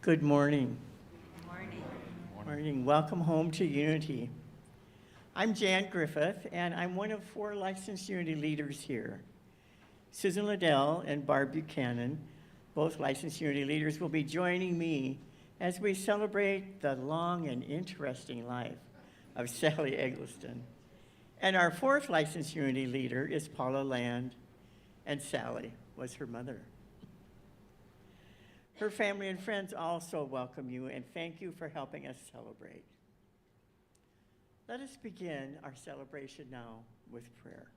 Good morning. Good morning. Morning. Welcome home to Unity. I'm Jan Griffith, and I'm one of 4 licensed Unity leaders here. Susan Liddell and Barb Buchanan, both licensed Unity leaders, will be joining me as we celebrate the long and interesting life of Sally Eggleston. And our 4th licensed Unity leader is Paula Land, and Sally was her mother. Her family and friends also welcome you and thank you for helping us celebrate. Let us begin our celebration now with prayer.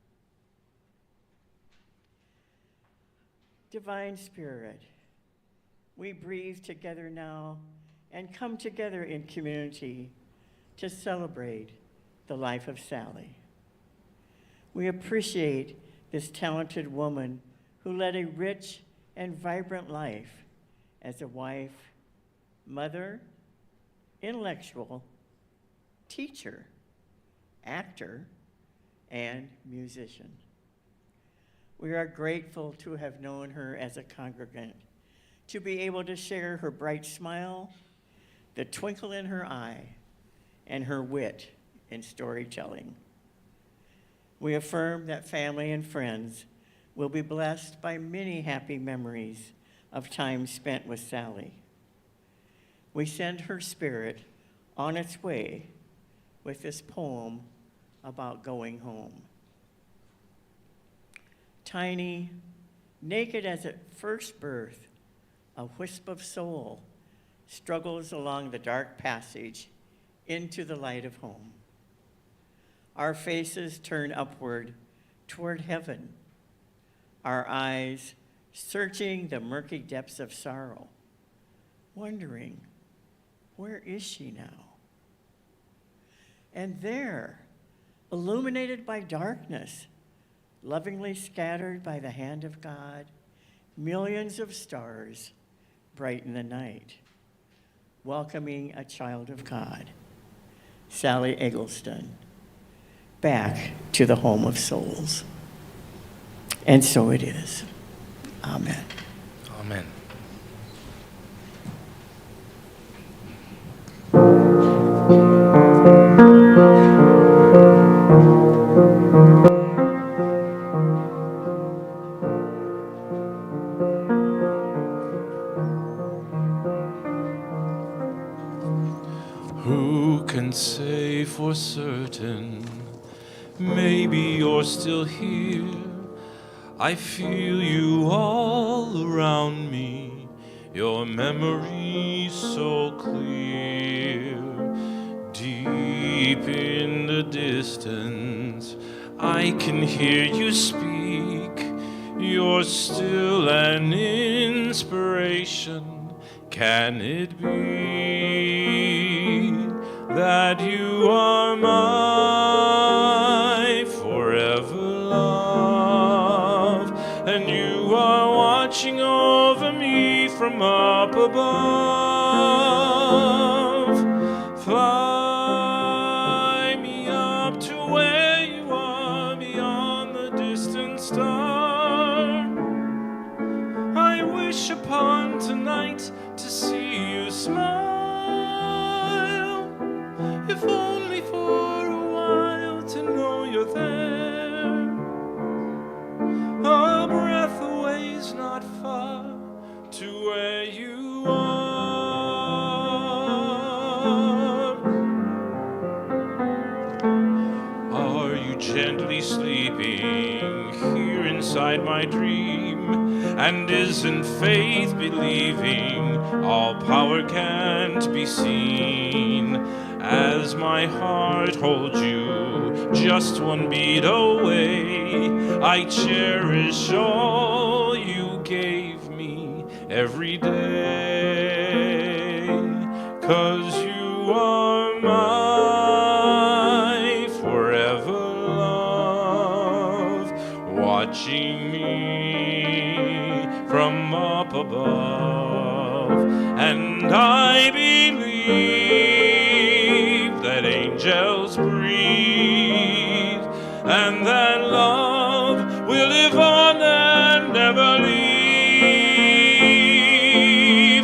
Divine Spirit, we breathe together now and come together in community to celebrate the life of Sally. We appreciate this talented woman who led a rich and vibrant life as a wife, mother, intellectual, teacher, actor, and musician. We are grateful to have known her as a congregant, to be able to share her bright smile, the twinkle in her eye, and her wit in storytelling. We affirm that family and friends will be blessed by many happy memories of time spent with Sally. We send her spirit on its way with this poem about going home. Tiny, naked as at first birth, a wisp of soul struggles along the dark passage into the light of home. Our faces turn upward toward heaven, our eyes searching the murky depths of sorrow, wondering, where is she now? And there, illuminated by darkness, lovingly scattered by the hand of God, millions of stars brighten the night, welcoming a child of God, Sally Eggleston, back to the home of souls. And so it is. Amen. Amen. Who can say for certain? Maybe you're still here. I feel you all around me, your memory so clear. Deep in the distance, I can hear you speak. You're still an inspiration. Can it be that you are my forever love, and you are watching over me from up above? Fly me up to where you are beyond the distant star. I wish upon tonight to see you smile, if only for a while to know you're there. A breath away is not far to where you are you gently sleeping here inside my dream? And isn't faith believing all power can't be seen? As my heart holds you just one beat away, I cherish all you gave me every day. 'Cause you are my forever love, watching me from up above. And I believe that angels breathe, and that love will live on and never leave.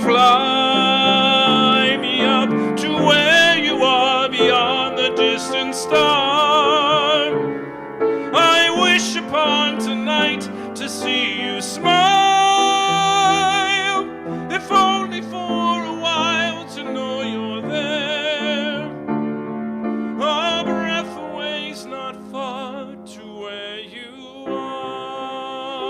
Fly me up to where you are beyond the distant star. I wish upon tonight to see you smile, if only for a while to know you're there. A breath away's not far to where you are.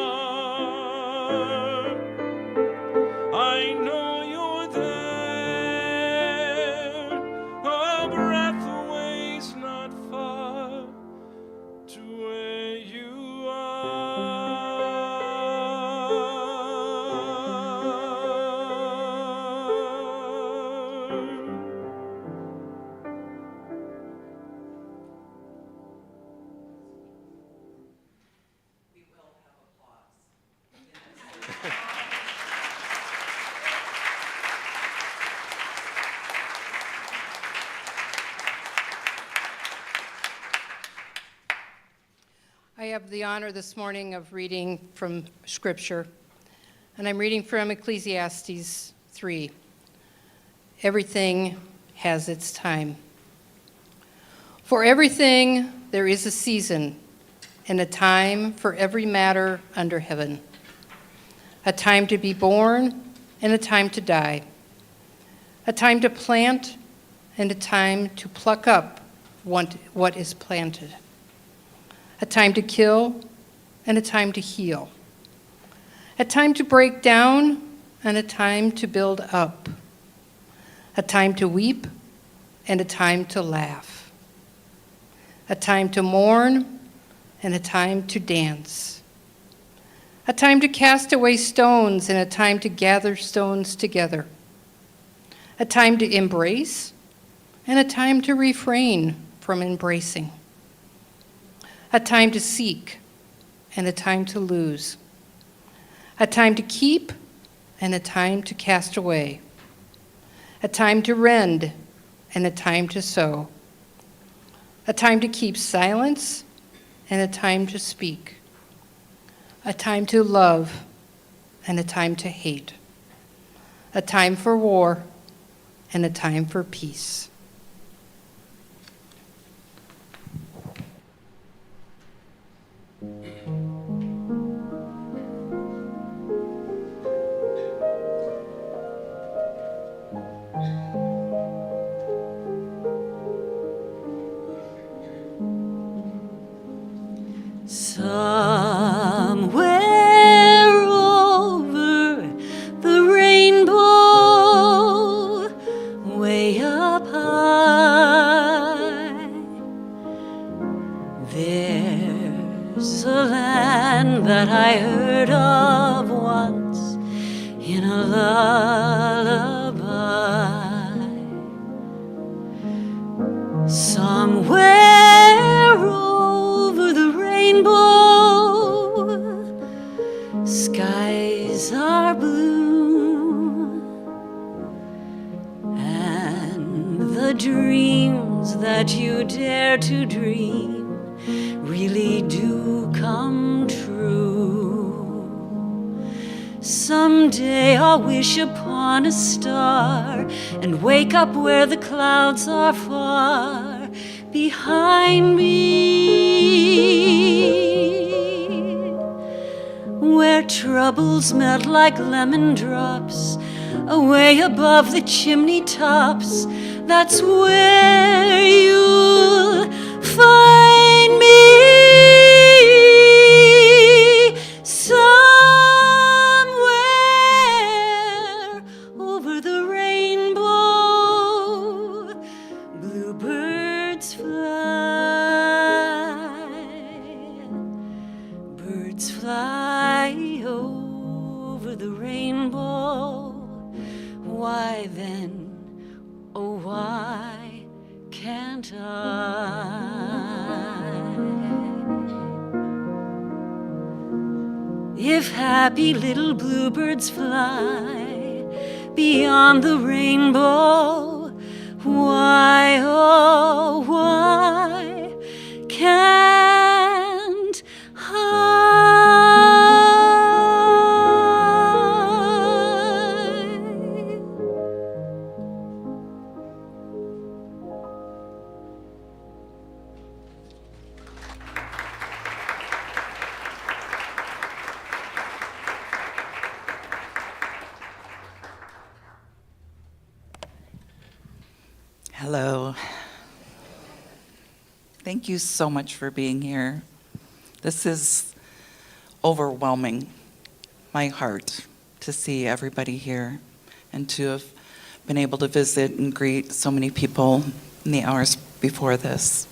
I have the honor this morning of reading from Scripture, and I'm reading from Ecclesiastes 3. Everything has its time. For everything there is a season, and a time for every matter under heaven. A time to be born, and a time to die. A time to plant, and a time to pluck up what is planted. A time to kill, and a time to heal. A time to break down, and a time to build up. A time to weep, and a time to laugh. A time to mourn, and a time to dance. A time to cast away stones, and a time to gather stones together. A time to embrace, and a time to refrain from embracing. A time to seek, and a time to lose. A time to keep, and a time to cast away. A time to rend, and a time to sow. A time to keep silence, and a time to speak. A time to love, and a time to hate. A time for war, and a time for peace. Somewhere over the rainbow, way up high, there's a land that I heard of once in a lullaby. Somewhere over the rainbow, skies are blue, and the dreams that you dare to dream really do come true. Someday I'll wish upon a star and wake up where the clouds are far behind me, where troubles melt like lemon drops away above the chimney tops. That's where you'll find me. Somewhere over the rainbow, bluebirds fly. Birds fly over the rainbow. Why then, oh why can't I? If happy little bluebirds fly beyond the rainbow, why, oh why can't I? Hello. Thank you so much for being here. This is overwhelming my heart to see everybody here and to have been able to visit and greet so many people in the hours before this.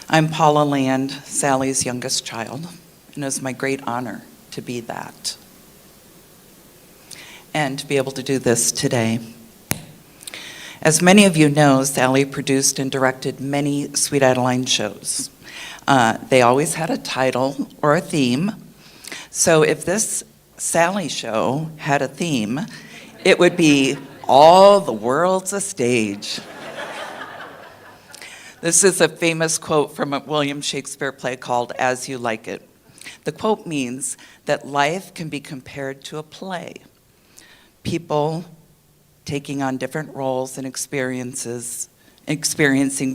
I'm Paula Land, Sally's youngest child, and it's my great honor to be that and to be able to do this today. As many of you know, Sally produced and directed many Sweet Adeline shows. They always had a title or a theme. So if this Sally show had a theme, it would be All the World's a Stage. This is a famous quote from a William Shakespeare play called As You Like It. The quote means that life can be compared to a play. People taking on different roles and experiencing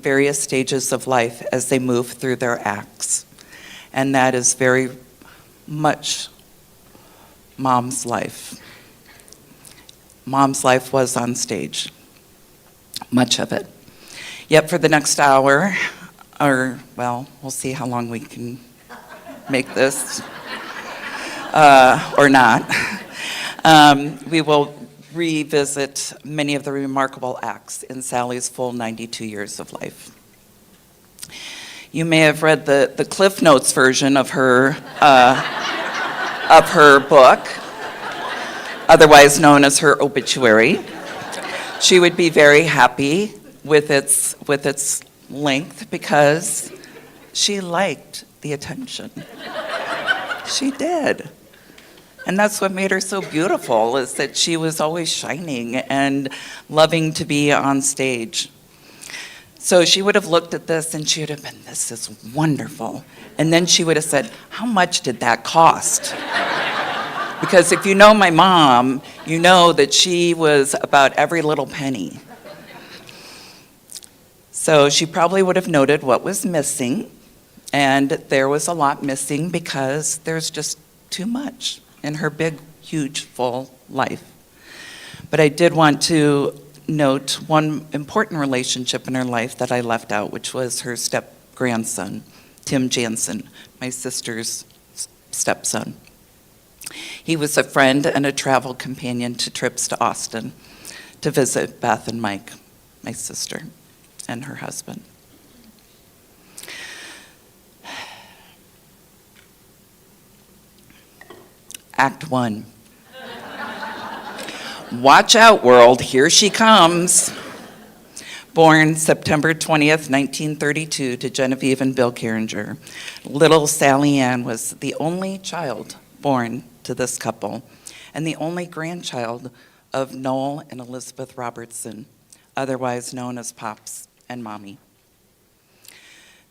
various stages of life as they move through their acts. And that is very much Mom's life. Mom's life was on stage, much of it. Yet for the next hour, we'll see how long we can make this, or not. We will revisit many of the remarkable acts in Sally's full 92 years of life. You may have read the Cliff Notes version of her book, otherwise known as her obituary. She would be very happy with its length because she liked the attention. She did. And that's what made her so beautiful, is that she was always shining and loving to be on stage. So she would have looked at this and she would have been, this is wonderful. And then she would have said, how much did that cost? Because if you know my mom, you know that she was about every little penny. So she probably would have noted what was missing, and there was a lot missing because there's just too much in her big, huge, full life. But I did want to note one important relationship in her life that I left out, which was her step-grandson, Tim Jansen, my sister's stepson. He was a friend and a travel companion to trips to Austin to visit Beth and Mike, my sister, and her husband. Act 1. Watch out, world, here she comes. Born September 20th, 1932 to Genevieve and Bill Carringer, little Sally Ann was the only child born to this couple and the only grandchild of Noel and Elizabeth Robertson, otherwise known as Pops and Mommy.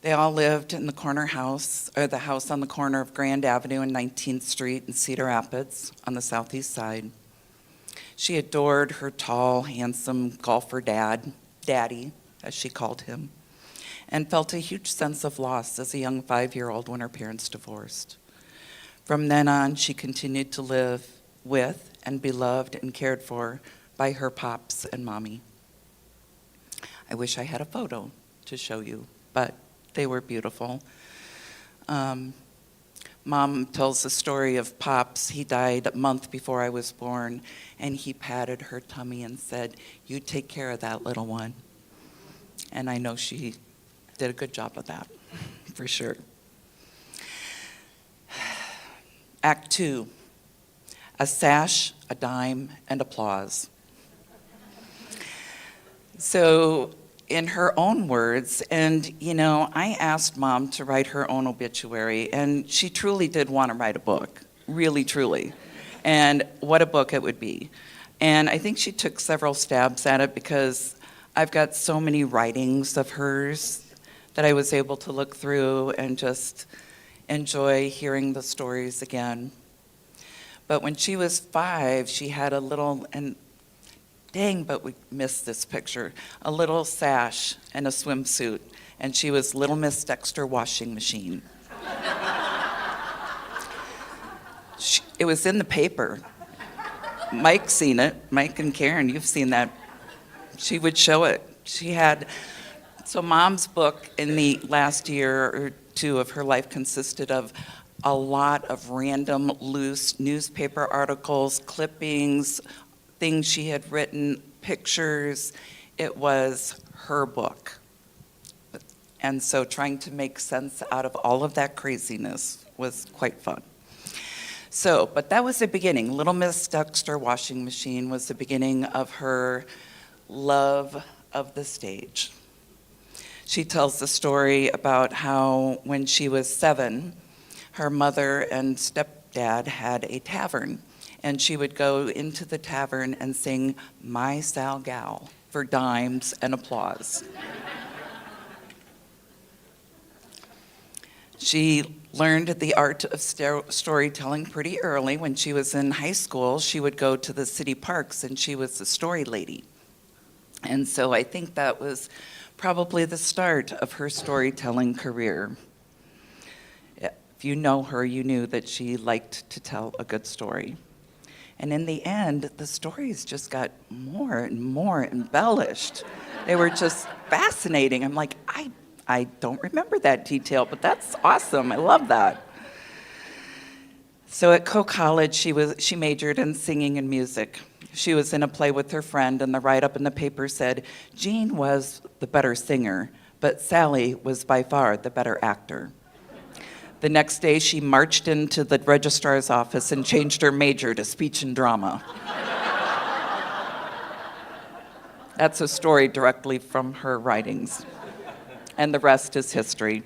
They all lived in the corner house, or the house on the corner of Grand Avenue and 19th Street in Cedar Rapids on the southeast side. She adored her tall, handsome golfer Daddy, as she called him, and felt a huge sense of loss as a young 5-year-old when her parents divorced. From then on, she continued to live with and be loved and cared for by her Pops and Mommy. I wish I had a photo to show you, but they were beautiful. Mom tells the story of Pops. He died a month before I was born, and he patted her tummy and said, "You take care of that little one." And I know she did a good job of that, for sure. Act 2, a sash, a dime, and applause. So in her own words, and I asked Mom to write her own obituary, and she truly did want to write a book, really, truly. And what a book it would be. And I think she took several stabs at it because I've got so many writings of hers that I was able to look through and just enjoy hearing the stories again. But when she was 5, she had a little, and dang, but we missed this picture, a little sash and a swimsuit, and she was Little Miss Dexter Washing Machine. It was in the paper. Mike's seen it. Mike and Karen, you've seen that. She would show it. So Mom's book in the last year or two of her life consisted of a lot of random, loose newspaper articles, clippings, things she had written, pictures. It was her book. And so trying to make sense out of all of that craziness was quite fun. So, but that was the beginning. Little Miss Dexter Washing Machine was the beginning of her love of the stage. She tells the story about how when she was 7, her mother and stepdad had a tavern, and she would go into the tavern and sing "My Sal Gal" for dimes and applause. She learned the art of storytelling pretty early. When she was in high school, she would go to the city parks and she was the story lady. And so I think that was probably the start of her storytelling career. If you know her, you knew that she liked to tell a good story. And in the end, the stories just got more and more embellished. They were just fascinating. I'm like, I don't remember that detail, but that's awesome. I love that. So at Coe College, she majored in singing and music. She was in a play with her friend, and the write-up in the paper said, Jean was the better singer, but Sally was by far the better actor. The next day, she marched into the registrar's office and changed her major to speech and drama. That's a story directly from her writings. And the rest is history.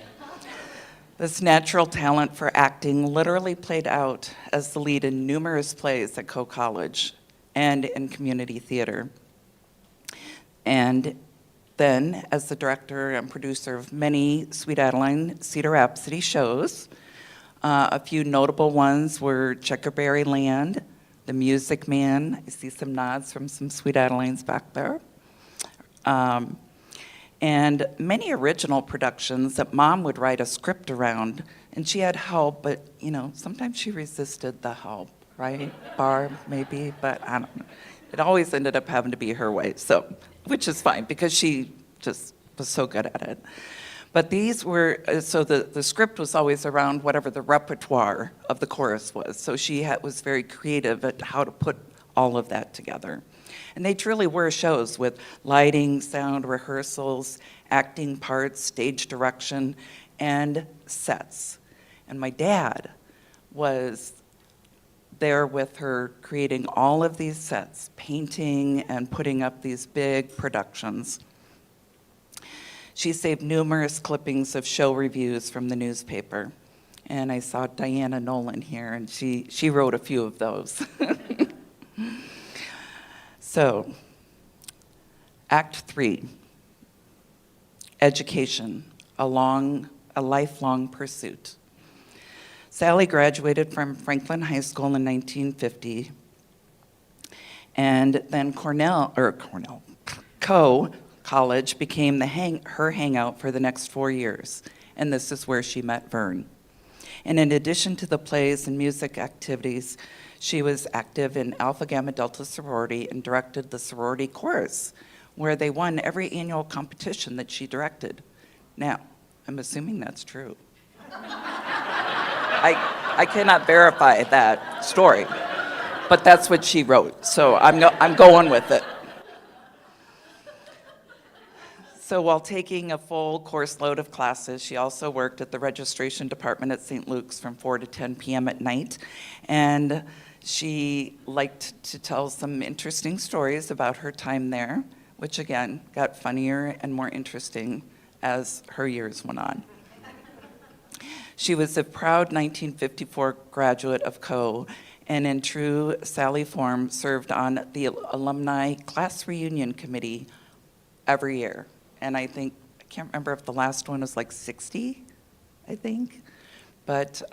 This natural talent for acting literally played out as the lead in numerous plays at Coe College and in community theater. And then, as the director and producer of many Sweet Adeline Cedar Rapids shows, a few notable ones were Checkerberry Land, The Music Man. I see some nods from some Sweet Adelines back there. And many original productions that Mom would write a script around, and she had help, but sometimes she resisted the help, right? Barb, maybe, but I don't know. It always ended up having to be her way, which is fine because she just was so good at it. But these were, so the script was always around whatever the repertoire of the chorus was. So she was very creative at how to put all of that together. And they truly were shows with lighting, sound, rehearsals, acting parts, stage direction, and sets. And my dad was there with her creating all of these sets, painting and putting up these big productions. She saved numerous clippings of show reviews from the newspaper. And I saw Diana Nolan here, and she wrote a few of those. So, Act 3, education, a lifelong pursuit. Sally graduated from Franklin High School in 1950, and then Coe College became her hangout for the next 4 years, and this is where she met Vern. And in addition to the plays and music activities, she was active in Alpha Gamma Delta sorority and directed the sorority chorus, where they won every annual competition that she directed. Now, I'm assuming that's true. I cannot verify that story, but that's what she wrote, so I'm going with it. So while taking a full course load of classes, she also worked at the registration department at St. Luke's from 4 to 10 p.m. at night, and she liked to tell some interesting stories about her time there, which again got funnier and more interesting as her years went on. She was a proud 1954 graduate of Coe, and in true Sally form served on the alumni class reunion committee every year. And I can't remember if the last one was like 60, I think. But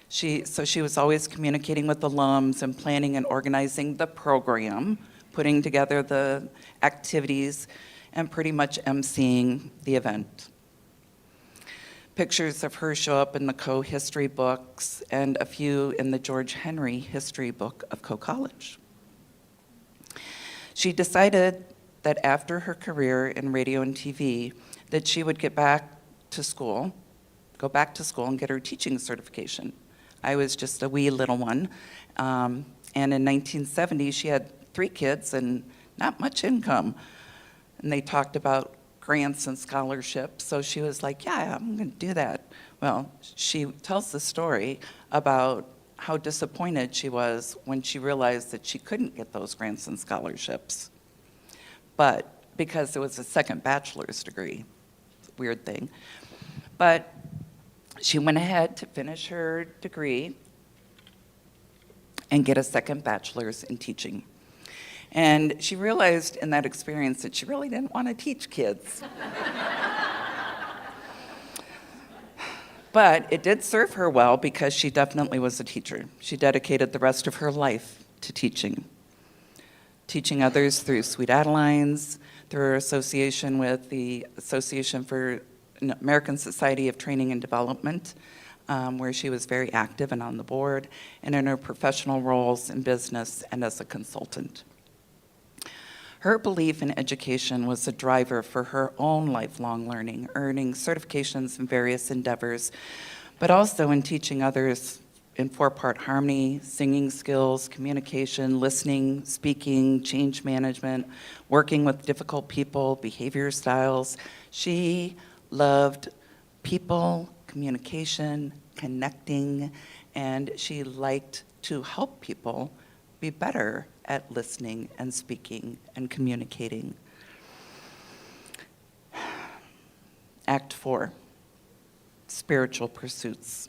she was always communicating with alums and planning and organizing the program, putting together the activities, and pretty much emceeing the event. Pictures of her show up in the Coe history books and a few in the George Henry history book of Coe College. She decided that after her career in radio and TV, that she would go back to school and get her teaching certification. I was just a wee little one. And in 1970, she had 3 kids and not much income. And they talked about grants and scholarships, so she was like, yeah, I'm gonna do that. Well, she tells the story about how disappointed she was when she realized that she couldn't get those grants and scholarships. But because it was a second bachelor's degree, weird thing. But she went ahead to finish her degree and get a second bachelor's in teaching. And she realized in that experience that she really didn't want to teach kids. But it did serve her well because she definitely was a teacher. She dedicated the rest of her life to teaching others through Sweet Adelines, through her association with the Association for American Society of Training and Development, where she was very active and on the board, and in her professional roles in business and as a consultant. Her belief in education was a driver for her own lifelong learning, earning certifications in various endeavors, but also in teaching others in four-part harmony, singing skills, communication, listening, speaking, change management, working with difficult people, behavior styles. She loved people, communication, connecting, and she liked to help people be better at listening and speaking and communicating. Act 4, spiritual pursuits.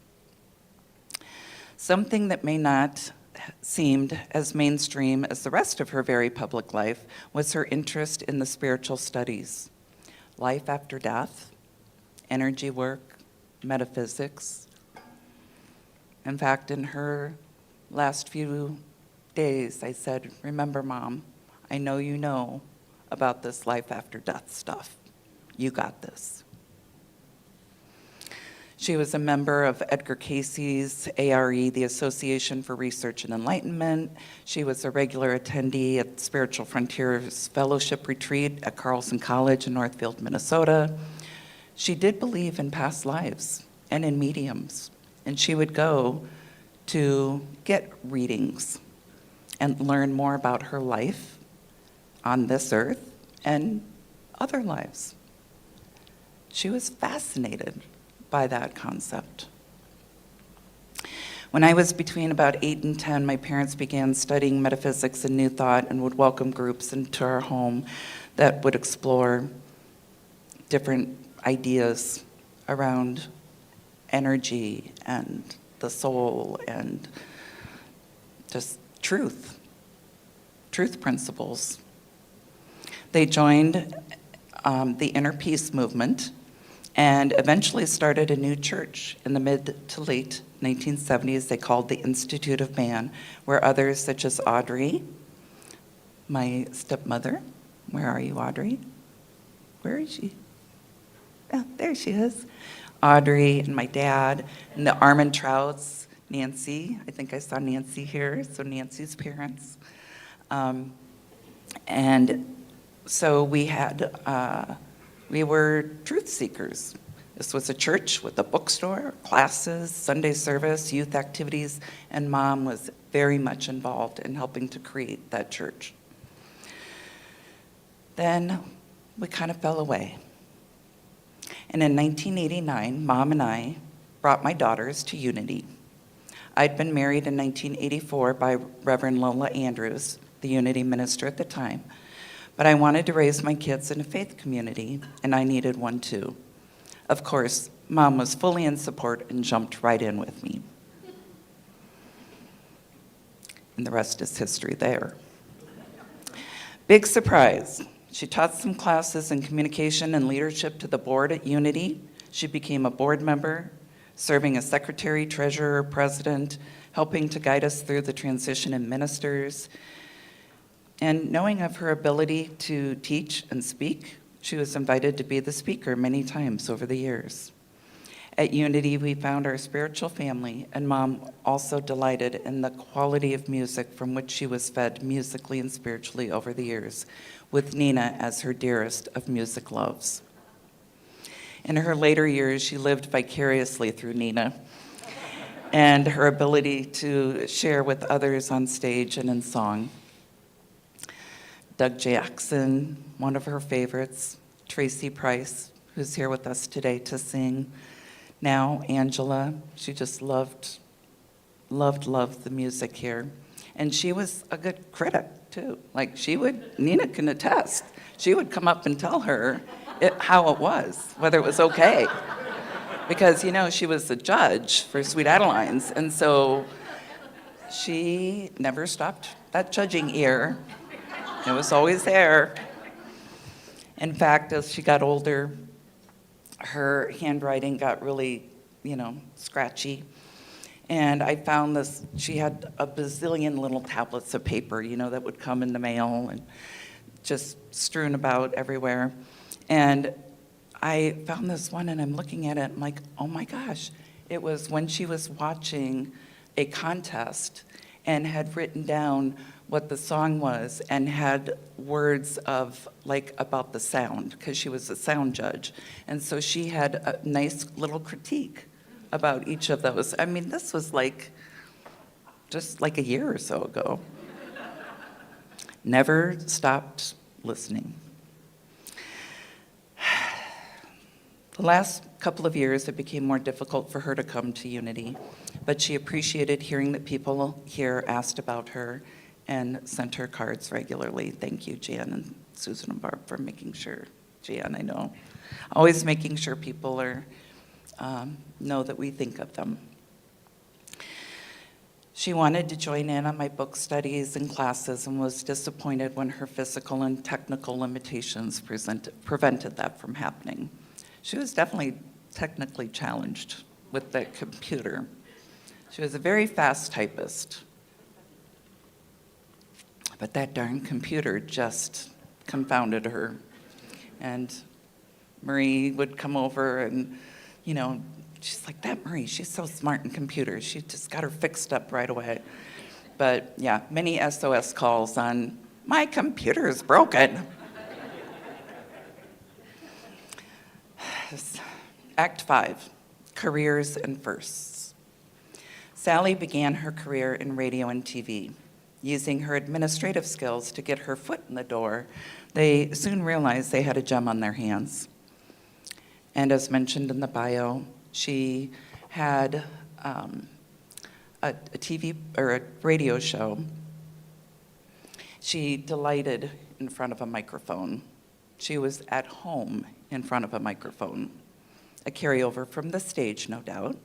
Something that may not seemed as mainstream as the rest of her very public life was her interest in the spiritual studies, life after death, energy work, metaphysics. In fact, in her last few days, I said, "Remember, Mom, I know you know about this life after death stuff. You got this." She was a member of Edgar Cayce's ARE, the Association for Research and Enlightenment. She was a regular attendee at Spiritual Frontiers Fellowship Retreat at Carlson College in Northfield, Minnesota. She did believe in past lives and in mediums, and she would go to get readings and learn more about her life on this earth and other lives. She was fascinated by that concept. When I was between about 8 and 10, my parents began studying metaphysics and New Thought and would welcome groups into our home that would explore different ideas around energy and the soul and just truth principles. They joined the Inner Peace movement and eventually started a new church in the mid to late 1970s they called the Institute of Man, where others such as Audrey, my stepmother, where are you, Audrey? Where is she? Oh, there she is. Audrey and my dad and the Armantrouts, Nancy. I think I saw Nancy here, so Nancy's parents. And so we were truth seekers. This was a church with a bookstore, classes, Sunday service, youth activities, and Mom was very much involved in helping to create that church. Then we kind of fell away. And in 1989, Mom and I brought my daughters to Unity. I'd been married in 1984 by Reverend Lola Andrews, the Unity minister at the time. But I wanted to raise my kids in a faith community, and I needed one too. Of course, Mom was fully in support and jumped right in with me. And the rest is history there. Big surprise. She taught some classes in communication and leadership to the board at Unity. She became a board member, serving as secretary, treasurer, president, helping to guide us through the transition in ministers. And knowing of her ability to teach and speak, she was invited to be the speaker many times over the years. At Unity, we found our spiritual family, and Mom also delighted in the quality of music from which she was fed musically and spiritually over the years, with Nina as her dearest of music loves. In her later years, she lived vicariously through Nina and her ability to share with others on stage and in song. Doug Jackson, one of her favorites, Tracy Price, who's here with us today to sing. Now, Angela, she just loved the music here. And she was a good critic, too. Like, Nina can attest, she would come up and tell her how it was, whether it was okay. Because, she was the judge for Sweet Adelines, and so she never stopped that judging ear. It was always there. In fact, as she got older, her handwriting got really scratchy. And I found this, she had a bazillion little tablets of paper, that would come in the mail and just strewn about everywhere. And I found this one and I'm looking at it, I'm like, oh my gosh. It was when she was watching a contest and had written down what the song was and had words about the sound, because she was a sound judge. And so she had a nice little critique about each of those. I mean, this was just like a year or so ago. Never stopped listening. The last couple of years, it became more difficult for her to come to Unity, but she appreciated hearing that people here asked about her and sent her cards regularly. Thank you, Jan and Susan and Barb, for making sure. Jan, I know. Always making sure people know that we think of them. She wanted to join in on my book studies and classes and was disappointed when her physical and technical limitations prevented that from happening. She was definitely technically challenged with the computer. She was a very fast typist. But that darn computer just confounded her. And Marie would come over and, she's like, that Marie, she's so smart in computers. She just got her fixed up right away. But yeah, many SOS calls on, my computer is broken. Act 5, Careers and Firsts. Sally began her career in radio and TV. Using her administrative skills to get her foot in the door, they soon realized they had a gem on their hands. And as mentioned in the bio, she had a TV or a radio show. She delighted in front of a microphone. She was at home in front of a microphone. A carryover from the stage, no doubt.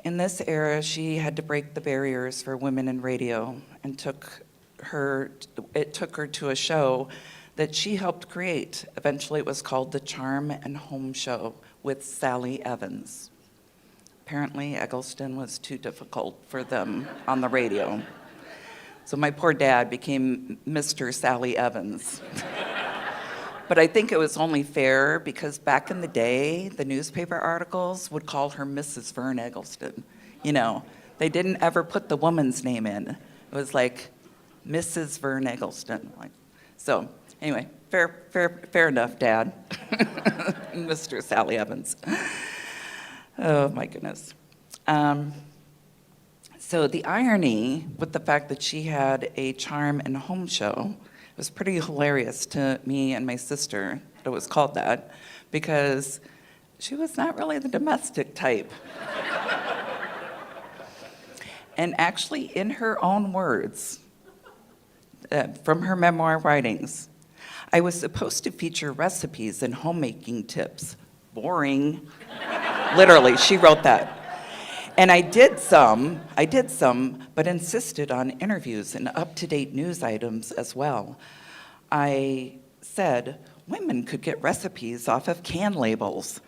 In this era, she had to break the barriers for women in radio, and it took her to a show that she helped create. Eventually, it was called The Charm and Home Show with Sally Evans. Apparently, Eggleston was too difficult for them on the radio. So my poor dad became Mr. Sally Evans. But I think it was only fair because back in the day, the newspaper articles would call her Mrs. Vern Eggleston. They didn't ever put the woman's name in. It was like Mrs. Vern Eggleston. So anyway, fair enough, Dad. Mr. Sally Evans. Oh my goodness. So the irony with the fact that she had a charm and home show was pretty hilarious to me and my sister that it was called that, because she was not really the domestic type. And actually, in her own words, from her memoir writings, I was supposed to feature recipes and homemaking tips. Boring. Literally, she wrote that. And I did some, but insisted on interviews and up-to-date news items as well. I said, women could get recipes off of can labels.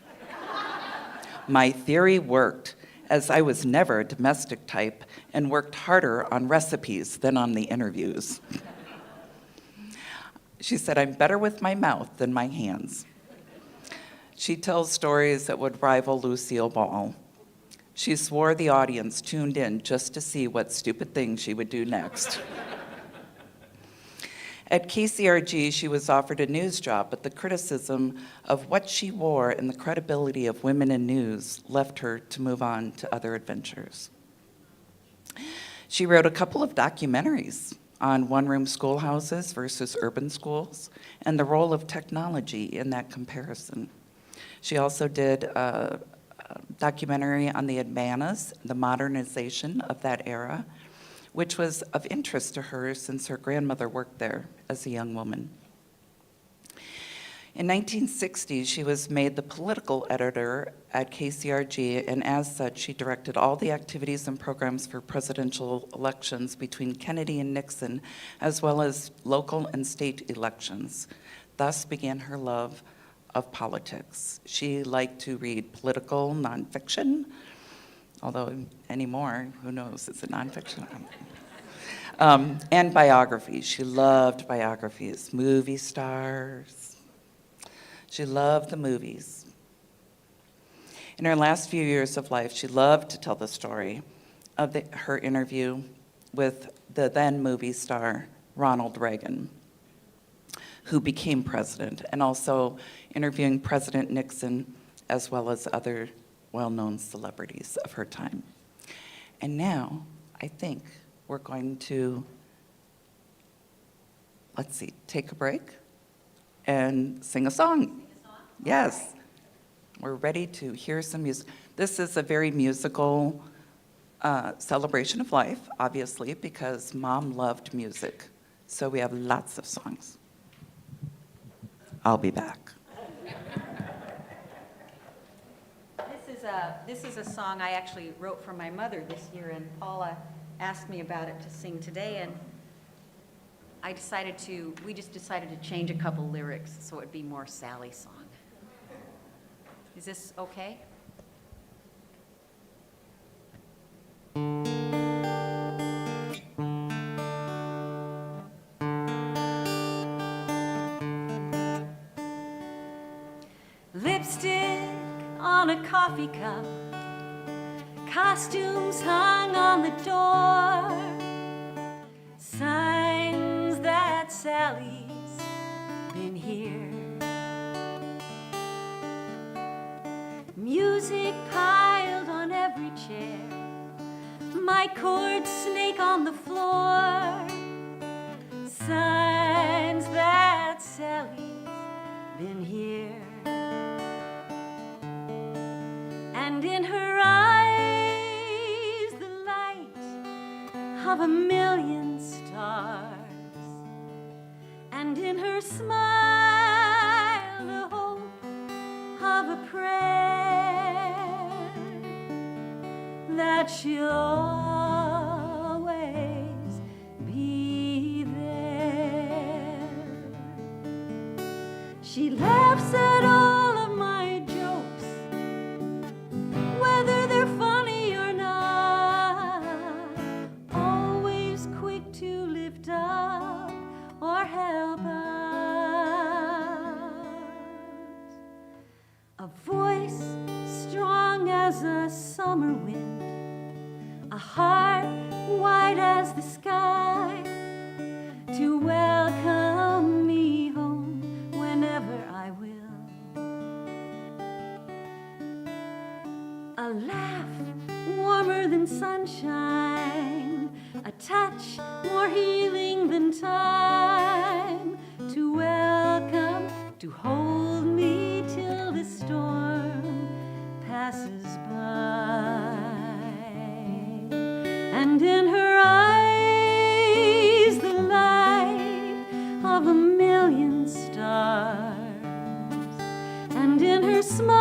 My theory worked, as I was never a domestic type and worked harder on recipes than on the interviews. She said, I'm better with my mouth than my hands. She tells stories that would rival Lucille Ball. She swore the audience tuned in just to see what stupid thing she would do next. At KCRG, she was offered a news job, but the criticism of what she wore and the credibility of women in news left her to move on to other adventures. She wrote a couple of documentaries on one-room schoolhouses versus urban schools and the role of technology in that comparison. She also did a documentary on the Advanas, the modernization of that era, which was of interest to her since her grandmother worked there as a young woman. In 1960, she was made the political editor at KCRG, and as such, she directed all the activities and programs for presidential elections between Kennedy and Nixon, as well as local and state elections. Thus began her love of politics. She liked to read political nonfiction, although anymore, who knows, is it nonfiction? And biographies. She loved biographies, movie stars. She loved the movies. In her last few years of life, she loved to tell the story of her interview with the then movie star Ronald Reagan, who became president, and also interviewing President Nixon as well as other well-known celebrities of her time. And now, I think we're going to, let's see, take a break and sing a song. Yes. We're ready to hear some music. This is a very musical celebration of life, obviously, because Mom loved music. So we have lots of songs. I'll be back. This is a song I actually wrote for my mother this year, and Paula asked me about it to sing today, and we just decided to change a couple lyrics so it would be more Sally song. Is this okay? Lipstick on a coffee cup, costumes hung on the door, signs that Sally's been here, music piled on every chair, my cord snake on the floor, signs that Sally's been here. And in her eyes, the light of a million stars. And in her smile, the hope of a prayer that she'll always be there. She laughs at all of my jokes, whether they're funny or not, always quick to lift up or help us. A voice strong as a summer wind, a heart wide as the sky, to welcome me home whenever I will. A laugh warmer than sunshine, a touch more healing than time, to welcome, to hold me till the storm passes by. And in her eyes, the light of a million stars, and in her smile,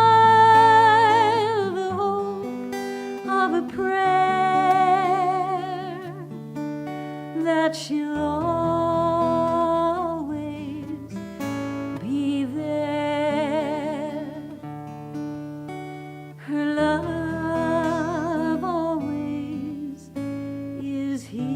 the hope of a prayer that she'll always be there. Her love always is here.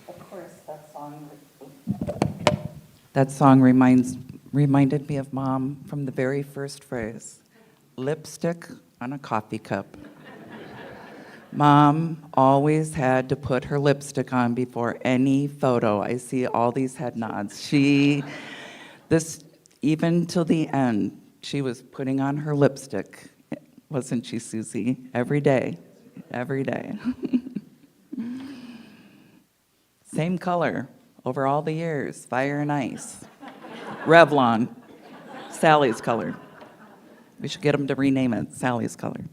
Of course, that song reminded me of Mom from the very first phrase, lipstick on a coffee cup. Mom always had to put her lipstick on before any photo. I see all these head nods. Even till the end, she was putting on her lipstick, wasn't she, Susie? Every day, every day. Same color over all the years, fire and ice. Revlon, Sally's color. We should get them to rename it Sally's color.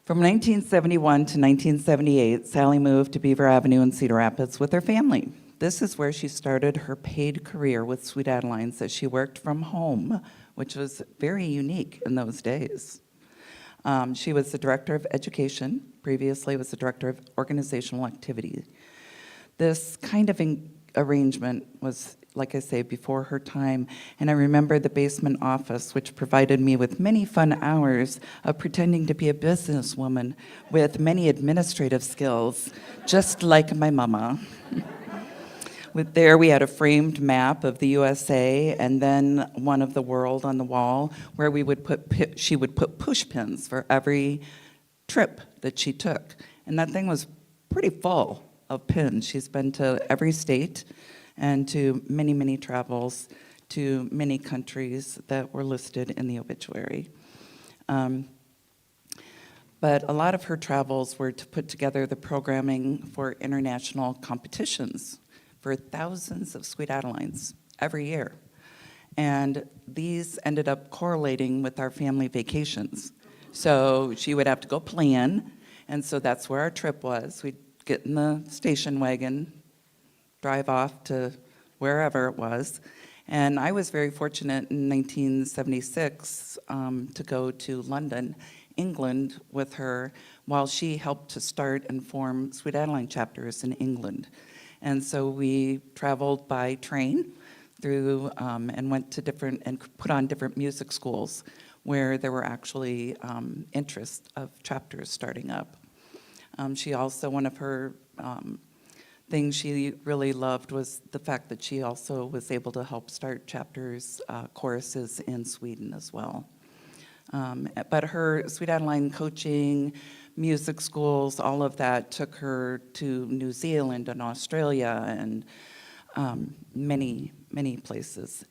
From 1971 to 1978, Sally moved to Beaver Avenue in Cedar Rapids with her family. This is where she started her paid career with Sweet Adelines, as she worked from home which was very unique in those days. She was the director of education, previously was the director of organizational activity. This kind of arrangement was, like I say, before her time, and I remember the basement office, which provided me with many fun hours of pretending to be a businesswoman with many administrative skills, just like my mama. There we had a framed map of the USA and then one of the world on the wall where she would put push pins for every trip that she took. And that thing was pretty full of pins. She's been to every state and to many, many travels to many countries that were listed in the obituary. But a lot of her travels were to put together the programming for international competitions for thousands of Sweet Adelines every year. And these ended up correlating with our family vacations. So she would have to go plan, and so that's where our trip was. We'd get in the station wagon, drive off to wherever it was. And I was very fortunate in 1976 to go to London, England with her while she helped to start and form Sweet Adeline chapters in England. And so we traveled by train through and went to and put on different music schools where there were actually interests of chapters starting up. She also, one of her things she really loved was the fact that she also was able to help start chapters, choruses in Sweden as well. But her Sweet Adeline coaching, music schools, all of that took her to New Zealand and Australia and many, many places.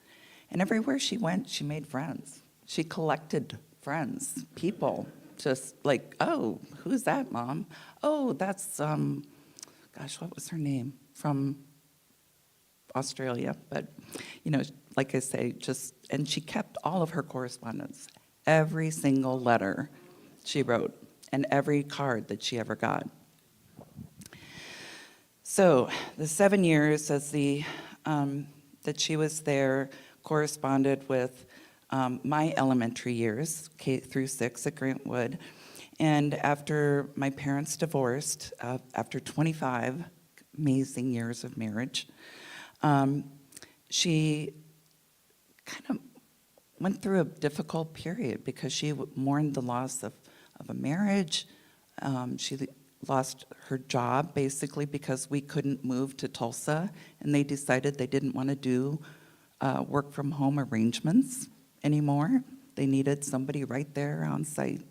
And everywhere she went, she made friends. She collected friends, people, just like, oh, who's that, Mom? Oh, that's, gosh, what was her name? From Australia. But, you know, like I say, and she kept all of her correspondence, every single letter she wrote, and every card that she ever got. So the 7 years that she was there corresponded with my elementary years, K through 6 at Grantwood. And after my parents divorced, after 25 amazing years of marriage, she kind of went through a difficult period because she mourned the loss of a marriage. She lost her job basically because we couldn't move to Tulsa, and they decided they didn't want to do work from home arrangements anymore. They needed somebody right there on site.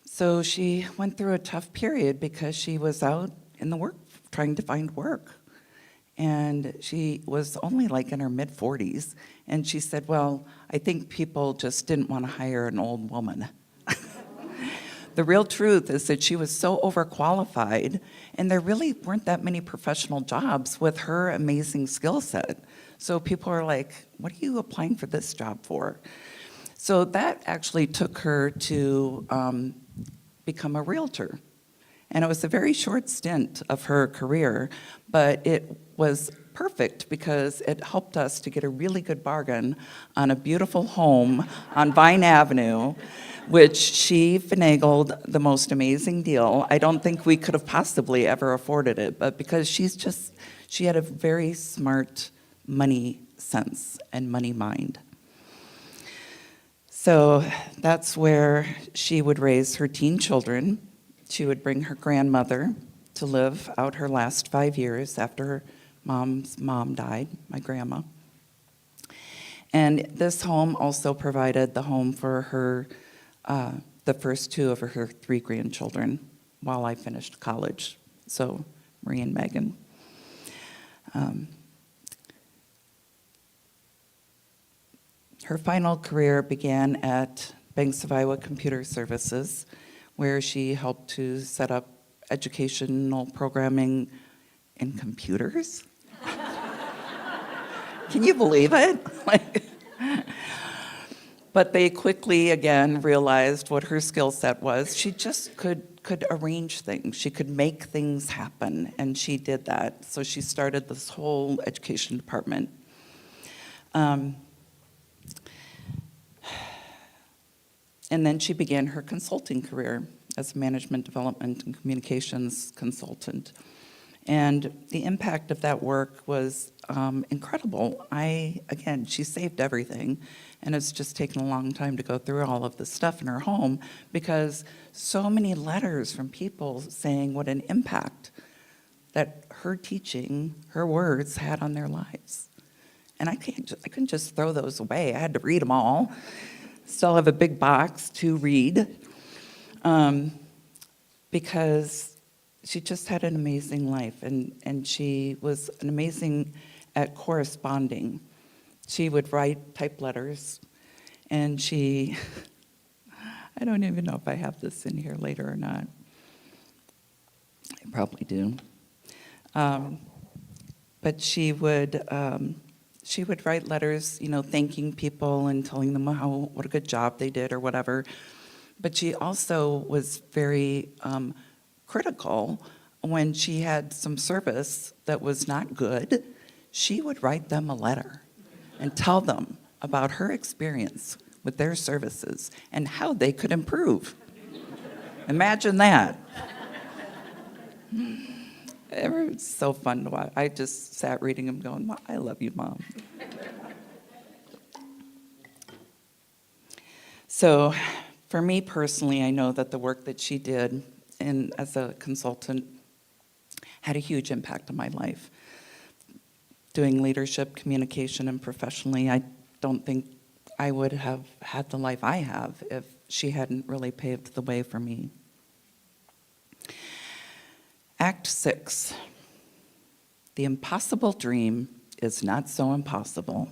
So she went through a tough period because she was out in the work trying to find work. And she was only like in her mid-40s, and she said, well, I think people just didn't want to hire an old woman. The real truth is that she was so overqualified, and there really weren't that many professional jobs with her amazing skill set. So people are like, what are you applying for this job for? So that actually took her to become a realtor. And it was a very short stint of her career, but it was perfect because it helped us to get a really good bargain on a beautiful home on Vine Avenue, which she finagled the most amazing deal. I don't think we could have possibly ever afforded it, but because she had a very smart money sense and money mind. So that's where she would raise her teen children. She would bring her grandmother to live out her last 5 years after her mom's mom died, my grandma. And this home also provided the home for her, the first 2 of her 3 grandchildren while I finished college. So Marie and Megan. Her final career began at Banks of Iowa Computer Services, where she helped to set up educational programming in computers. Can you believe it? But they quickly, again, realized what her skill set was. She just could arrange things. She could make things happen, and she did that. So she started this whole education department. And then she began her consulting career as a management development and communications consultant. And the impact of that work was incredible. Again, she saved everything, and it's just taken a long time to go through all of the stuff in her home because so many letters from people saying what an impact that her teaching, her words had on their lives. And I couldn't just throw those away. I had to read them all. Still have a big box to read because she just had an amazing life, and she was an amazing at corresponding. She would type letters, and I don't even know if I have this in here later or not. I probably do. But she would write letters, thanking people and telling them what a good job they did or whatever. But she also was very critical when she had some service that was not good. She would write them a letter and tell them about her experience with their services and how they could improve. Imagine that. It was so fun to watch. I just sat reading them going, I love you, Mom. So for me personally, I know that the work that she did as a consultant had a huge impact on my life. Doing leadership, communication, and professionally, I don't think I would have had the life I have if she hadn't really paved the way for me. Act 6. The impossible dream is not so impossible.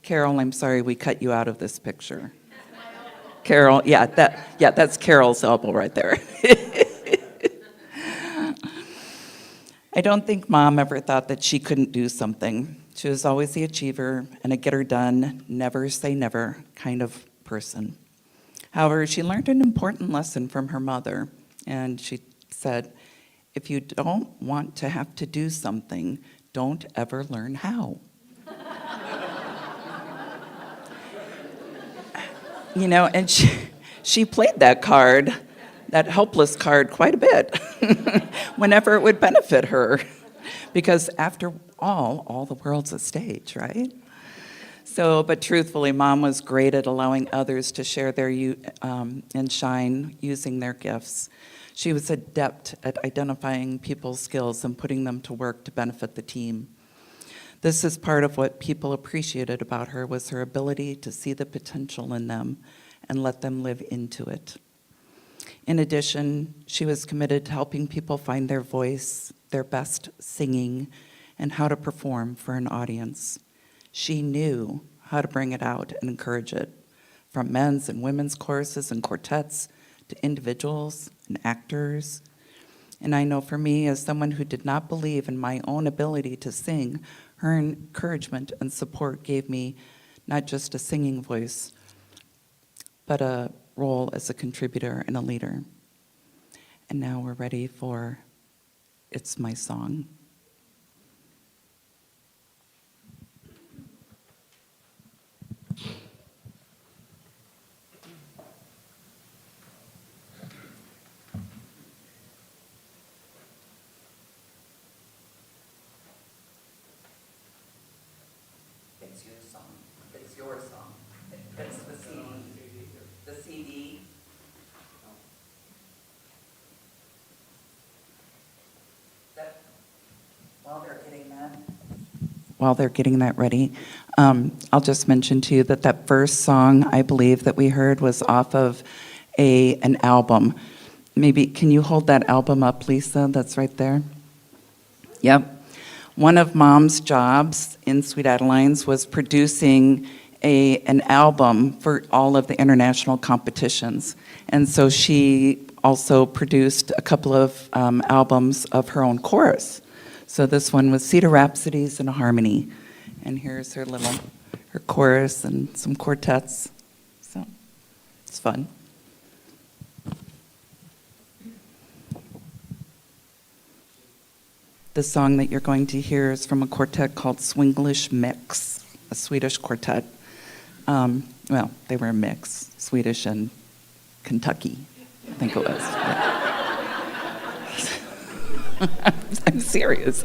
Carol, I'm sorry we cut you out of this picture. Carol, that's Carol's elbow right there. I don't think Mom ever thought that she couldn't do something. She was always the achiever and a get-her-done, never say never kind of person. However, she learned an important lesson from her mother, and she said, if you don't want to have to do something, don't ever learn how. And she played that card, that helpless card, quite a bit whenever it would benefit her. Because after all the world's a stage, right? But truthfully, Mom was great at allowing others to share their and shine using their gifts. She was adept at identifying people's skills and putting them to work to benefit the team. This is part of what people appreciated about her, was her ability to see the potential in them and let them live into it. In addition, she was committed to helping people find their voice, their best singing, and how to perform for an audience. She knew how to bring it out and encourage it, from men's and women's choruses and quartets to individuals and actors. And I know for me, as someone who did not believe in my own ability to sing, her encouragement and support gave me not just a singing voice, but a role as a contributor and a leader. And now we're ready for It's My Song. It's your song. It's your song. It's the CD. The CD. While they're getting that ready, I'll just mention to you that first song I believe that we heard was off of an album. Maybe can you hold that album up, Lisa? That's right there. Yep. One of Mom's jobs in Sweet Adelines was producing an album for all of the international competitions. And so she also produced a couple of albums of her own chorus. So this one was Cedar Rhapsodies in Harmony. And here's her chorus and some quartets. So it's fun. The song that you're going to hear is from a quartet called Swinglish Mix, a Swedish quartet. Well, they were a mix, Swedish and Kentucky, I think it was. Yeah. I'm serious.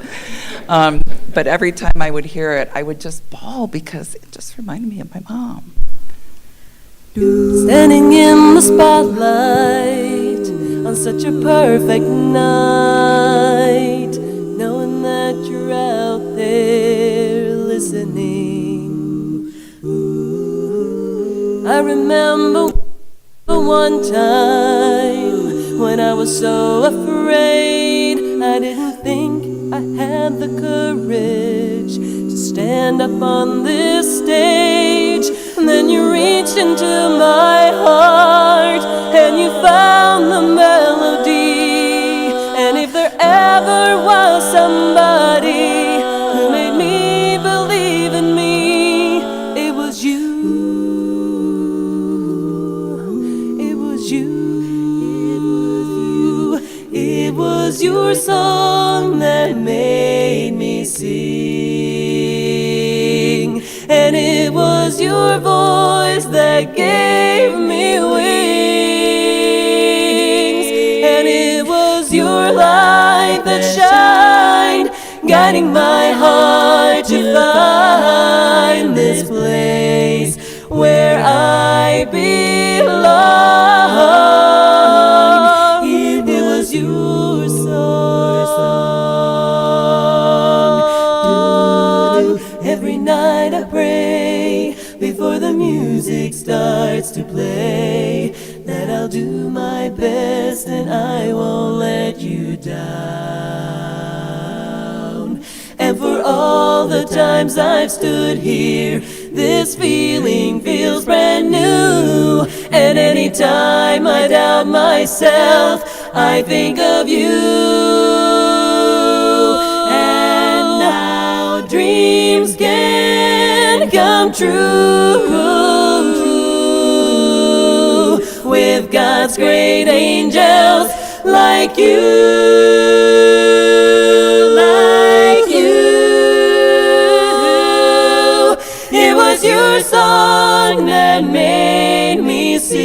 But every time I would hear it, I would just bawl because it just reminded me of my mom. Standing in the spotlight on such a perfect night, knowing that you're out there listening. I remember one time when I was so afraid, I didn't think I had the courage to stand up on this stage. And then you reached into my heart and you found the melody. And if there ever was somebody who made me believe in me, it was you. It was you. It was your song that made me sing, and it was your voice that gave me wings, and it was your light that shined, guiding my heart to find this place where I belong. It was your song. Every night I pray before the music starts to play that I'll do my best and I won't let you down. And for all the times I've stood here, this feeling feels brand new. And anytime I doubt myself, I think of you. And now dreams can come true with God's great angels like you, like you. It was your song that made me sing,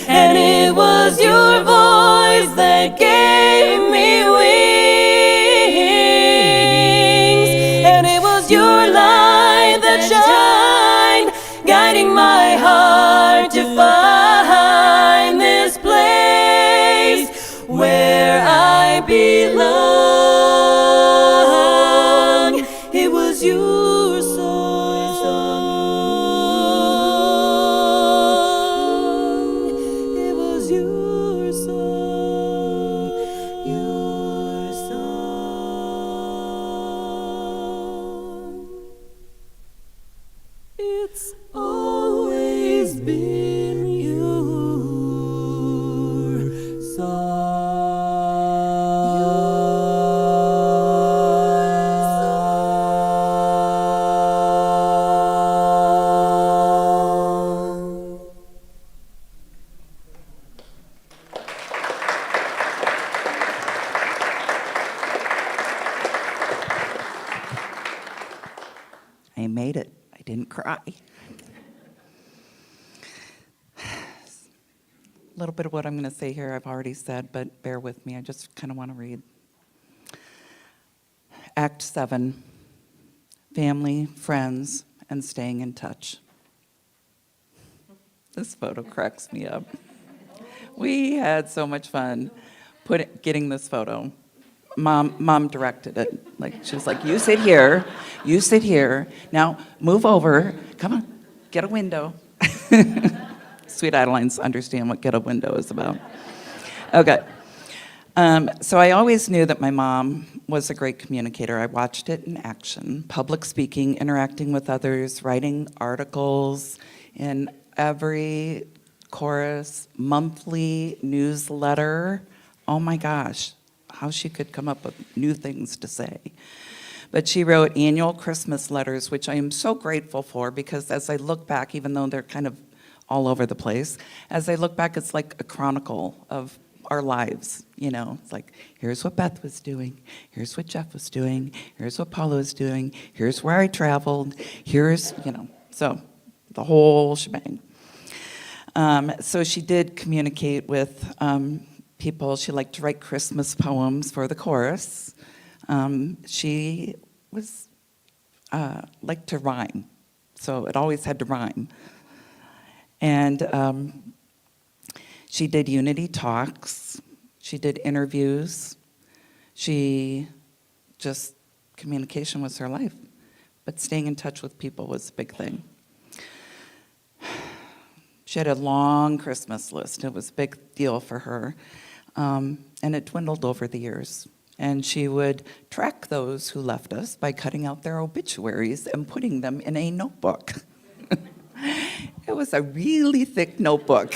and it was your voice that gave me wings, and it was your light that shined, guiding my heart to find this place where I belong. It was your song. It was your song. Your song. It's always been your song. I made it. I didn't cry. A little bit of what I'm going to say here I've already said, but bear with me. I just kind of want to read. Act 7, family, friends, and staying in touch. This photo cracks me up. We had so much fun getting this photo. Mom directed it. Like, she was like, you sit here, now move over, come on, get a window. Sweet Adelines understand what get a window is about. Okay. So I always knew that my mom was a great communicator. I watched it in action, public speaking, interacting with others, writing articles in every chorus, monthly newsletter. Oh my gosh, how she could come up with new things to say. But she wrote annual Christmas letters, which I am so grateful for, because as I look back, even though they're kind of all over the place, as I look back, it's like a chronicle of our lives, you know. It's like, here's what Beth was doing, here's what Jeff was doing, here's what Paula was doing, here's where I traveled, here's, you know, so the whole shebang. So she did communicate with people. She liked to write Christmas poems for the chorus. She was liked to rhyme, so it always had to rhyme. And she did unity talks. She did interviews. Communication was her life, but staying in touch with people was a big thing. She had a long Christmas list. It was a big deal for her. And it dwindled over the years. And she would track those who left us by cutting out their obituaries and putting them in a notebook. It was a really thick notebook.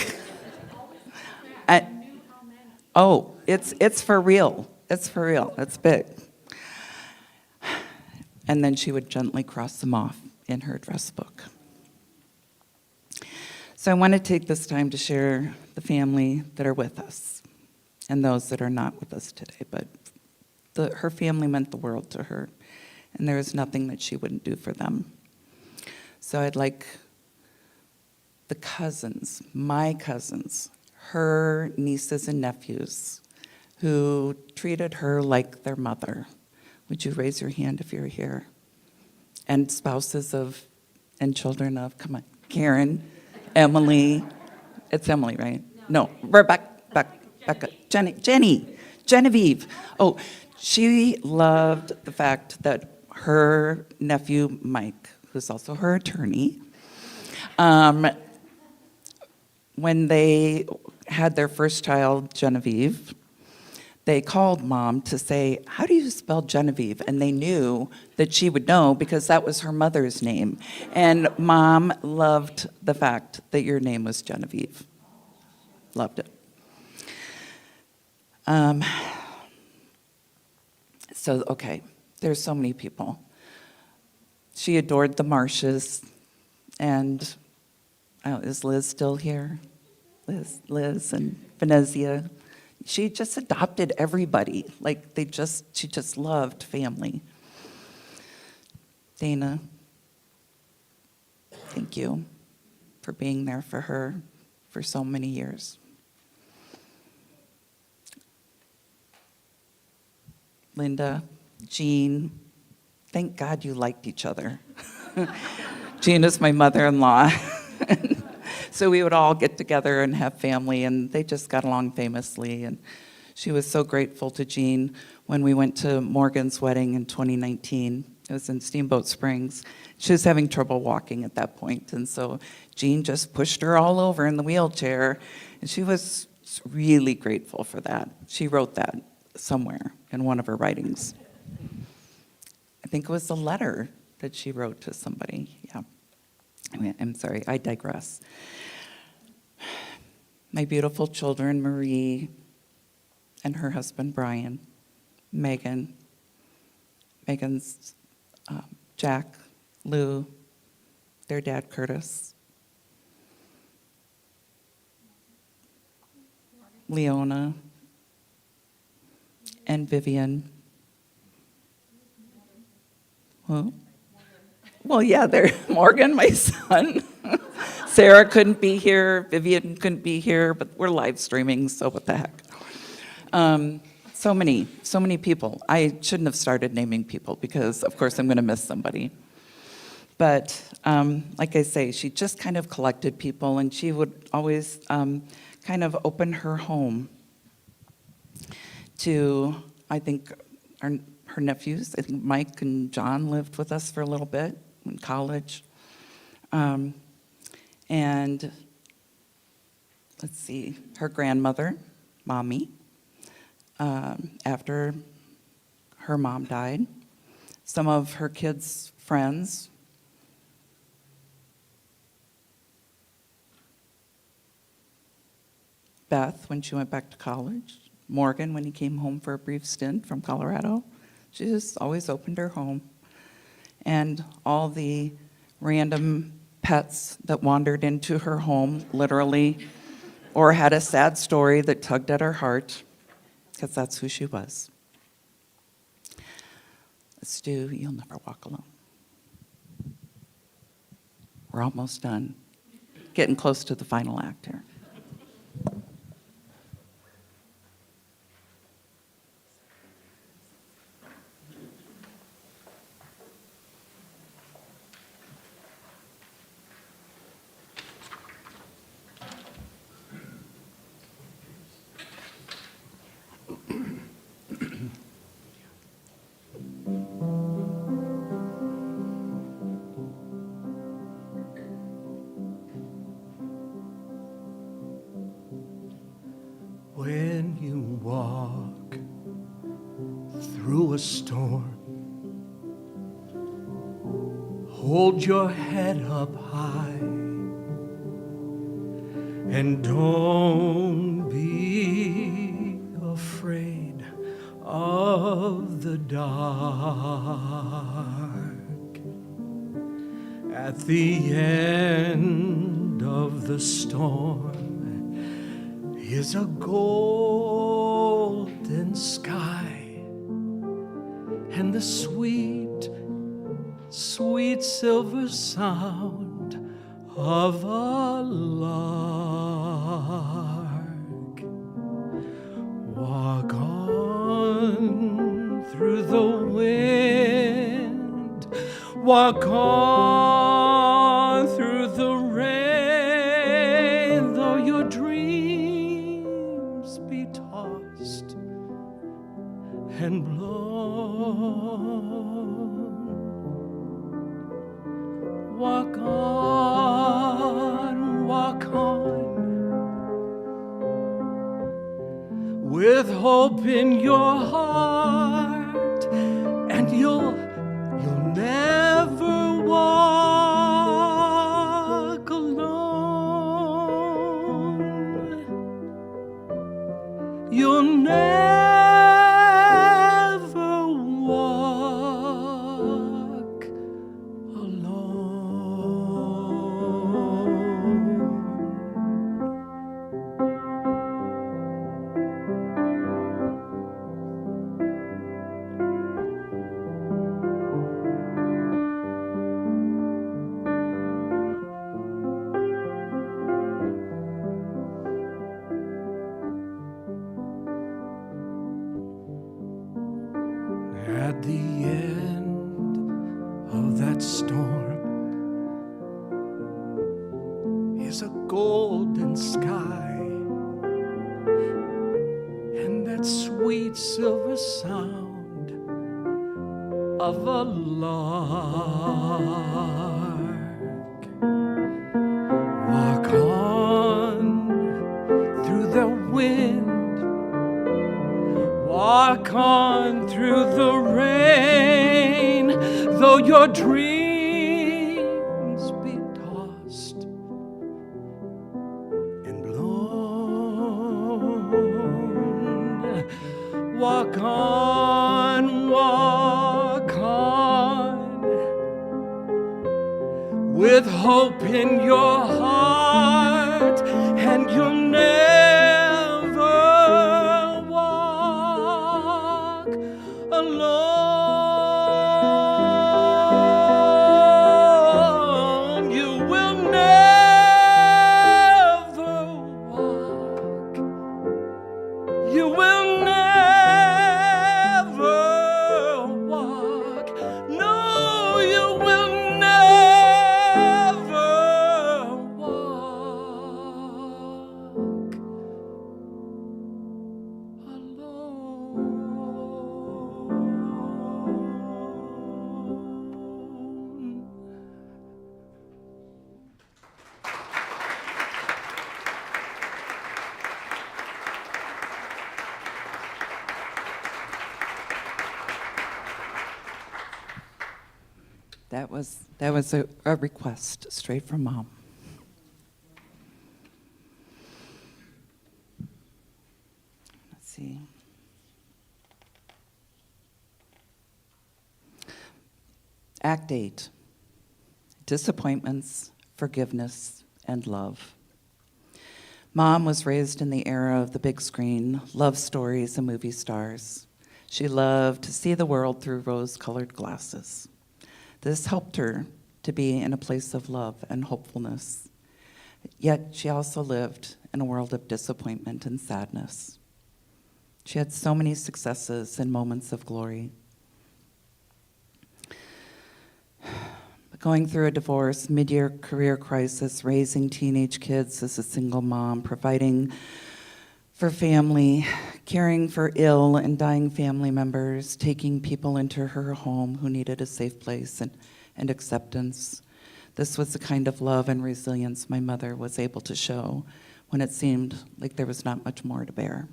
It's for real. It's for real. It's big. And then she would gently cross them off in her address book. So I want to take this time to share the family that are with us and those that are not with us today. But her family meant the world to her, and there was nothing that she wouldn't do for them. So I'd like the cousins, my cousins, her nieces and nephews, who treated her like their mother. Would you raise your hand if you're here? And spouses of, and children of, come on, Karen, Emily, it's Emily, right? No, Rebecca, Genevieve. Oh, she loved the fact that her nephew, Mike, who's also her attorney, when they had their first child, Genevieve, they called Mom to say, how do you spell Genevieve? And they knew that she would know because that was her mother's name. And Mom loved the fact that your name was Genevieve. Loved it. Okay, there's so many people. She adored the Marshes, and is Liz still here? Liz and Venezia. She just adopted everybody. She just loved family. Dana, thank you for being there for her for so many years. Linda, Jean, thank God you liked each other. Jean is my mother-in-law. So we would all get together and have family, and they just got along famously. And she was so grateful to Jean when we went to Morgan's wedding in 2019. It was in Steamboat Springs. She was having trouble walking at that point, and so Jean just pushed her all over in the wheelchair, and she was really grateful for that. She wrote that somewhere in one of her writings. I think it was a letter that she wrote to somebody. Yeah. I'm sorry, I digress. My beautiful children, Marie and her husband, Brian, Megan's Jack, Lou, their dad, Curtis, Leona, and Vivian. Who? Well, yeah, they're Morgan, my son. Sarah couldn't be here. Vivian couldn't be here, but we're live streaming, so what the heck. So many people. I shouldn't have started naming people because, of course, I'm going to miss somebody. But like I say, she just kind of collected people, and she would always kind of open her home to, I think, her nephews. I think Mike and John lived with us for a little bit in college. And let's see, her grandmother, Mommy, after her mom died. Some of her kids' friends. Beth, when she went back to college. Morgan, when he came home for a brief stint from Colorado. She just always opened her home. And all the random pets that wandered into her home, literally or had a sad story that tugged at her heart, because that's who she was. Let's do You'll Never Walk Alone. We're almost done. Getting close to the final act here. When you walk through a storm, hold your head up high and don't be afraid of the dark. At the end of the storm is a golden sky and the sweet, sweet silver sound of a lark. Walk on through the wind, walk on through the rain, though your dreams be tossed and blown. Walk on, with hope in your heart, and you'll never walk alone. You'll never walk at the end of that storm is a golden sky and that sweet silver sound of a lark. Walk on through the wind, walk on through the rain, though your dreams be tossed and blown. Walk on, with hope in your heart, and you'll never walk alone. You will never walk. You will never walk. No, you will never walk alone. That was a request straight from Mom. Let's see. Act 8, disappointments, forgiveness, and love. Mom was raised in the era of the big screen, love stories, and movie stars. She loved to see the world through rose-colored glasses. This helped her to be in a place of love and hopefulness. Yet she also lived in a world of disappointment and sadness. She had so many successes and moments of glory. But going through a divorce, mid-year career crisis, raising teenage kids as a single mom, providing for family, caring for ill and dying family members, taking people into her home who needed a safe place and acceptance. This was the kind of love and resilience my mother was able to show when it seemed like there was not much more to bear.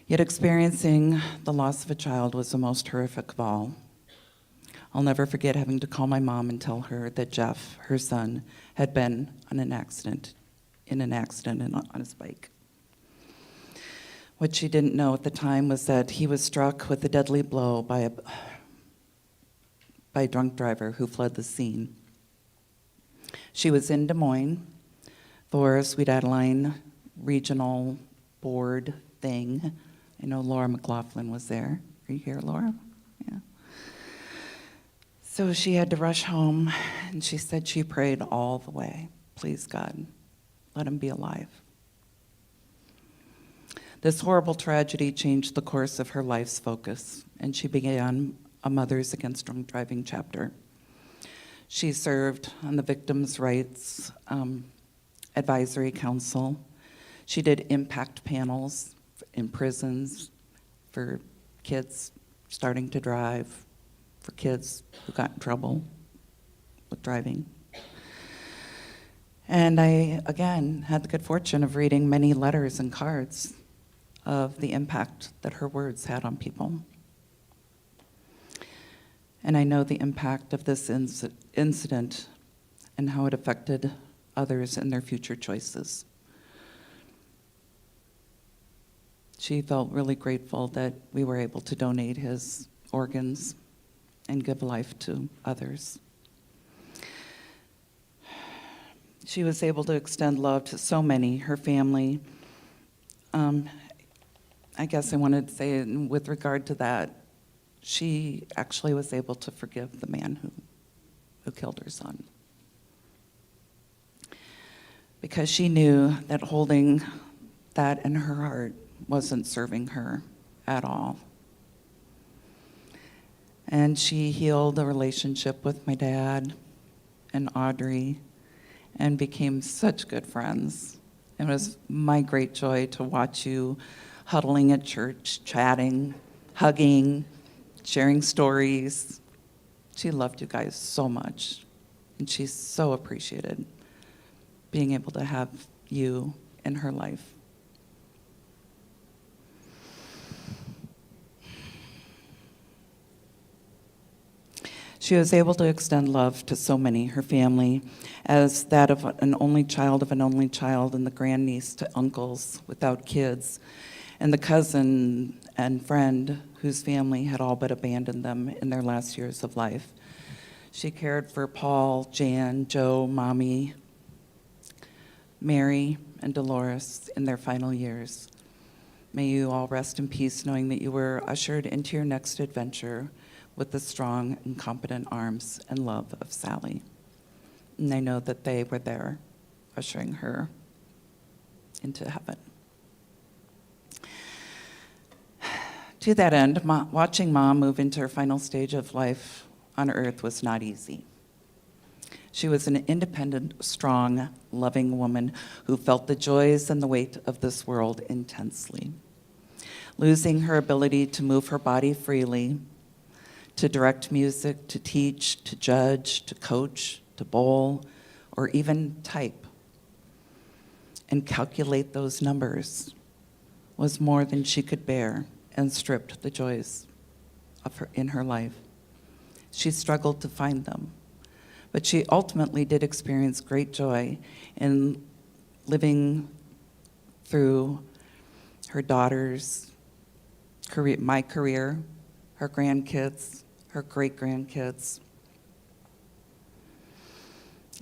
Yet experiencing the loss of a child was the most horrific of all. I'll never forget having to call my mom and tell her that Jeff, her son, had been in an accident on his bike. What she didn't know at the time was that he was struck with a deadly blow by a drunk driver who fled the scene. She was in Des Moines for Sweet Adeline Regional Board thing. I know Laura McLaughlin was there. Are you here, Laura? Yeah. So she had to rush home, and she said she prayed all the way. Please, God, let him be alive. This horrible tragedy changed the course of her life's focus, and she began a Mothers Against Drunk Driving chapter. She served on the Victims' Rights Advisory Council. She did impact panels in prisons for kids starting to drive, for kids who got in trouble with driving. And I, again, had the good fortune of reading many letters and cards of the impact that her words had on people. And I know the impact of this incident and how it affected others in their future choices. She felt really grateful that we were able to donate his organs and give life to others. She was able to extend love to so many, her family. I guess I wanted to say, with regard to that, she actually was able to forgive the man who killed her son. Because she knew that holding that in her heart wasn't serving her at all. And she healed the relationship with my dad and Audrey and became such good friends. It was my great joy to watch you huddling at church, chatting, hugging, sharing stories. She loved you guys so much, and she so appreciated being able to have you in her life. She was able to extend love to so many, her family, as that of an only child and the grandniece to uncles without kids, and the cousin and friend whose family had all but abandoned them in their last years of life. She cared for Paul, Jan, Joe, Mommy, Mary, and Dolores in their final years. May you all rest in peace knowing that you were ushered into your next adventure with the strong and competent arms and love of Sally. And I know that they were there, ushering her into heaven. To that end, watching Mom move into her final stage of life on earth was not easy. She was an independent, strong, loving woman who felt the joys and the weight of this world intensely. Losing her ability to move her body freely, to direct music, to teach, to judge, to coach, to bowl, or even type, and calculate those numbers was more than she could bear and stripped the joys of her in her life. She struggled to find them, but she ultimately did experience great joy in living through her daughter's career, my career, her grandkids, her great-grandkids.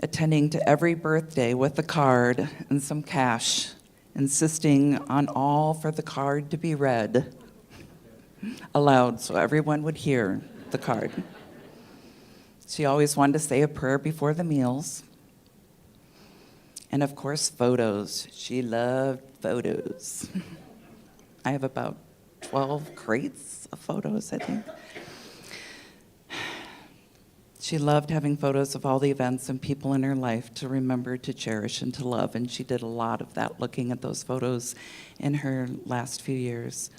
attending to every birthday with a card and some cash, insisting on all for the card to be read aloud so everyone would hear the card. She always wanted to say a prayer before the meals. And of course, photos. She loved photos. I have about 12 crates of photos, I think. She loved having photos of all the events and people in her life to remember, to cherish, and to love. And she did a lot of that, looking at those photos in her last few years.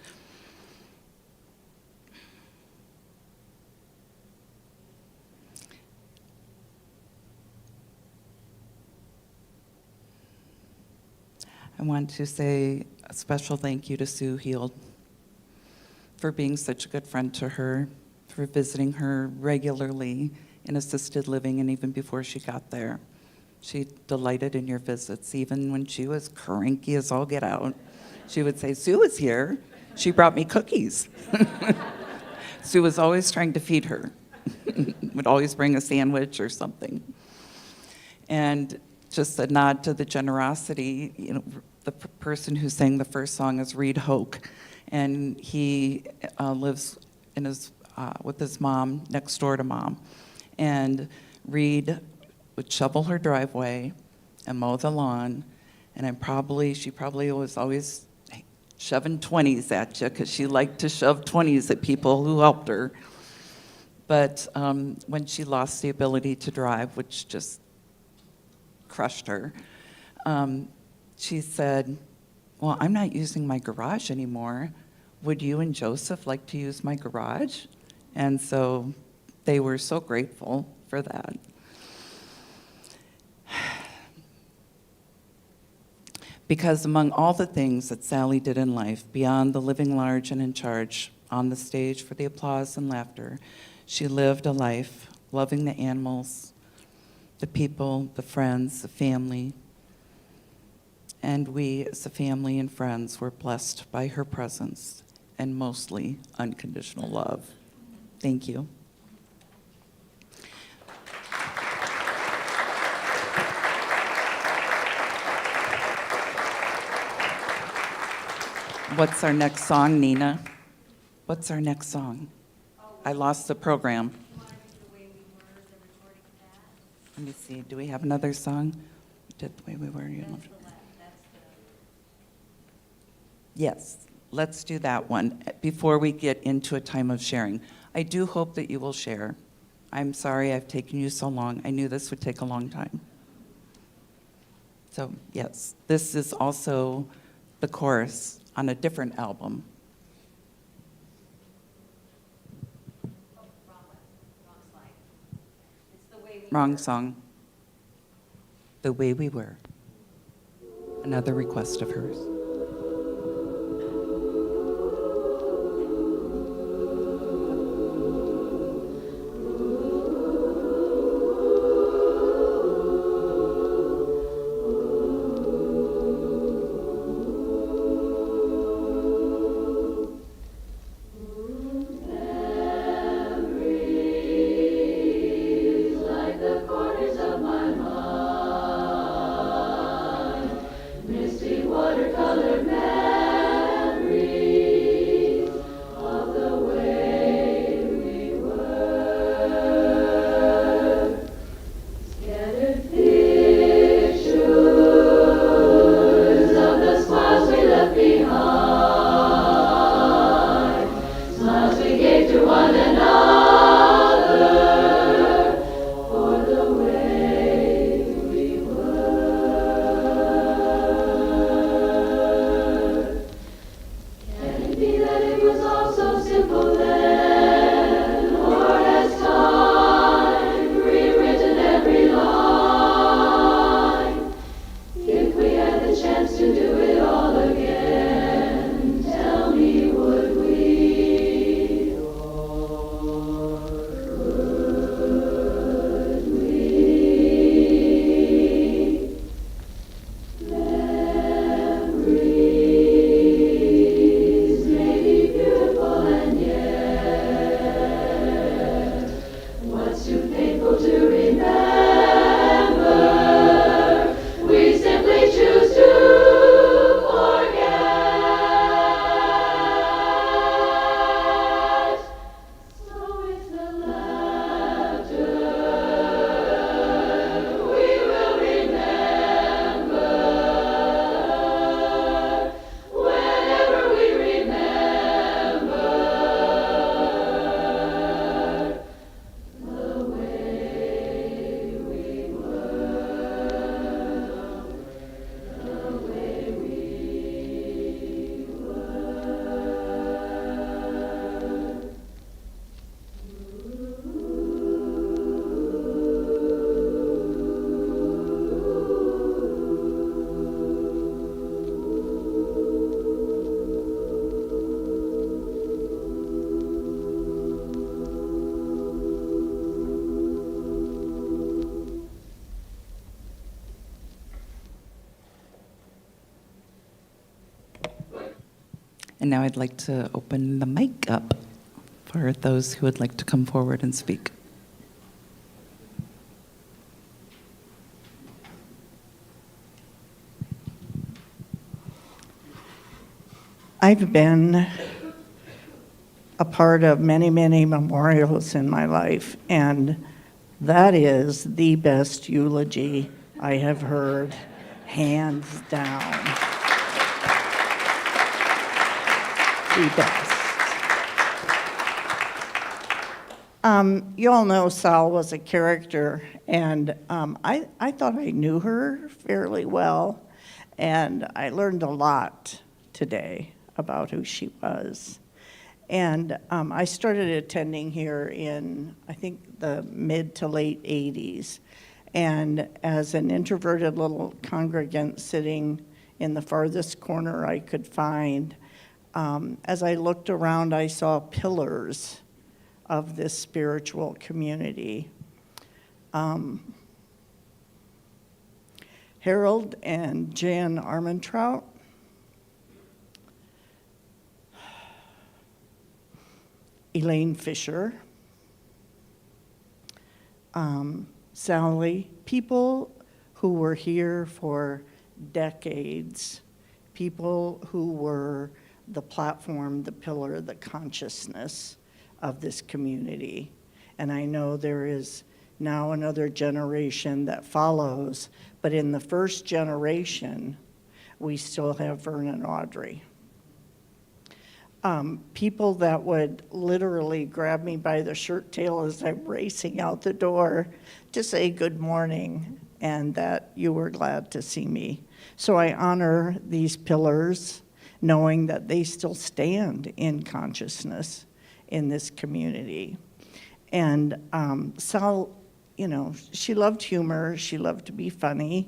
I want to say a special thank you to Sue Heald for being such a good friend to her, for visiting her regularly in assisted living, and even before she got there. She delighted in your visits, even when she was cranky as all get out. She would say, Sue is here. She brought me cookies. Sue was always trying to feed her. Would always bring a sandwich or something. And just a nod to the generosity, you know, the person who sang the first song is Reed Hoke, and he lives in with his mom, next door to Mom. And Reed would shovel her driveway and mow the lawn, and she probably was always shoving 20s at you, because she liked to shove 20s at people who helped her. But when she lost the ability to drive, which just crushed her, she said, well, I'm not using my garage anymore. Would you and Joseph like to use my garage? And so they were so grateful for that. Because among all the things that Sally did in life, beyond the living large and in charge on the stage for the applause and laughter, she lived a life loving the animals, the people, the friends, the family. And we, as a family and friends, were blessed by her presence and mostly unconditional love. Thank you. What's our next song, Nina? What's our next song? I lost the program. Let me see, do we have another song? We did The Way We Were. Yes, let's do that one before we get into a time of sharing. I do hope that you will share. I'm sorry I've taken you so long. I knew this would take a long time. So yes, this is also the chorus on a different album. Wrong song. The Way We Were. Another request of hers. Too painful to remember. And now I'd like to open the mic up for those who would like to come forward and speak. I've been a part of many, many memorials in my life, and that is the best eulogy I have heard, hands down. The best. You all know Sal was a character, and I thought I knew her fairly well, and I learned a lot today about who she was. And I started attending here in, I think, the mid to late 80s. And as an introverted little congregant sitting in the farthest corner I could find, as I looked around, I saw pillars of this spiritual community. Harold and Jan Armentrout, Elaine Fisher, Sally, people who were here for decades, people who were the platform, the pillar, the consciousness of this community. And I know there is now another generation that follows, but in the first generation, we still have Vern and Audrey. People that would literally grab me by the shirt tail as I'm racing out the door to say good morning and that you were glad to see me. So I honor these pillars, knowing that they still stand in consciousness in this community. And Sal, you know, she loved humor, she loved to be funny,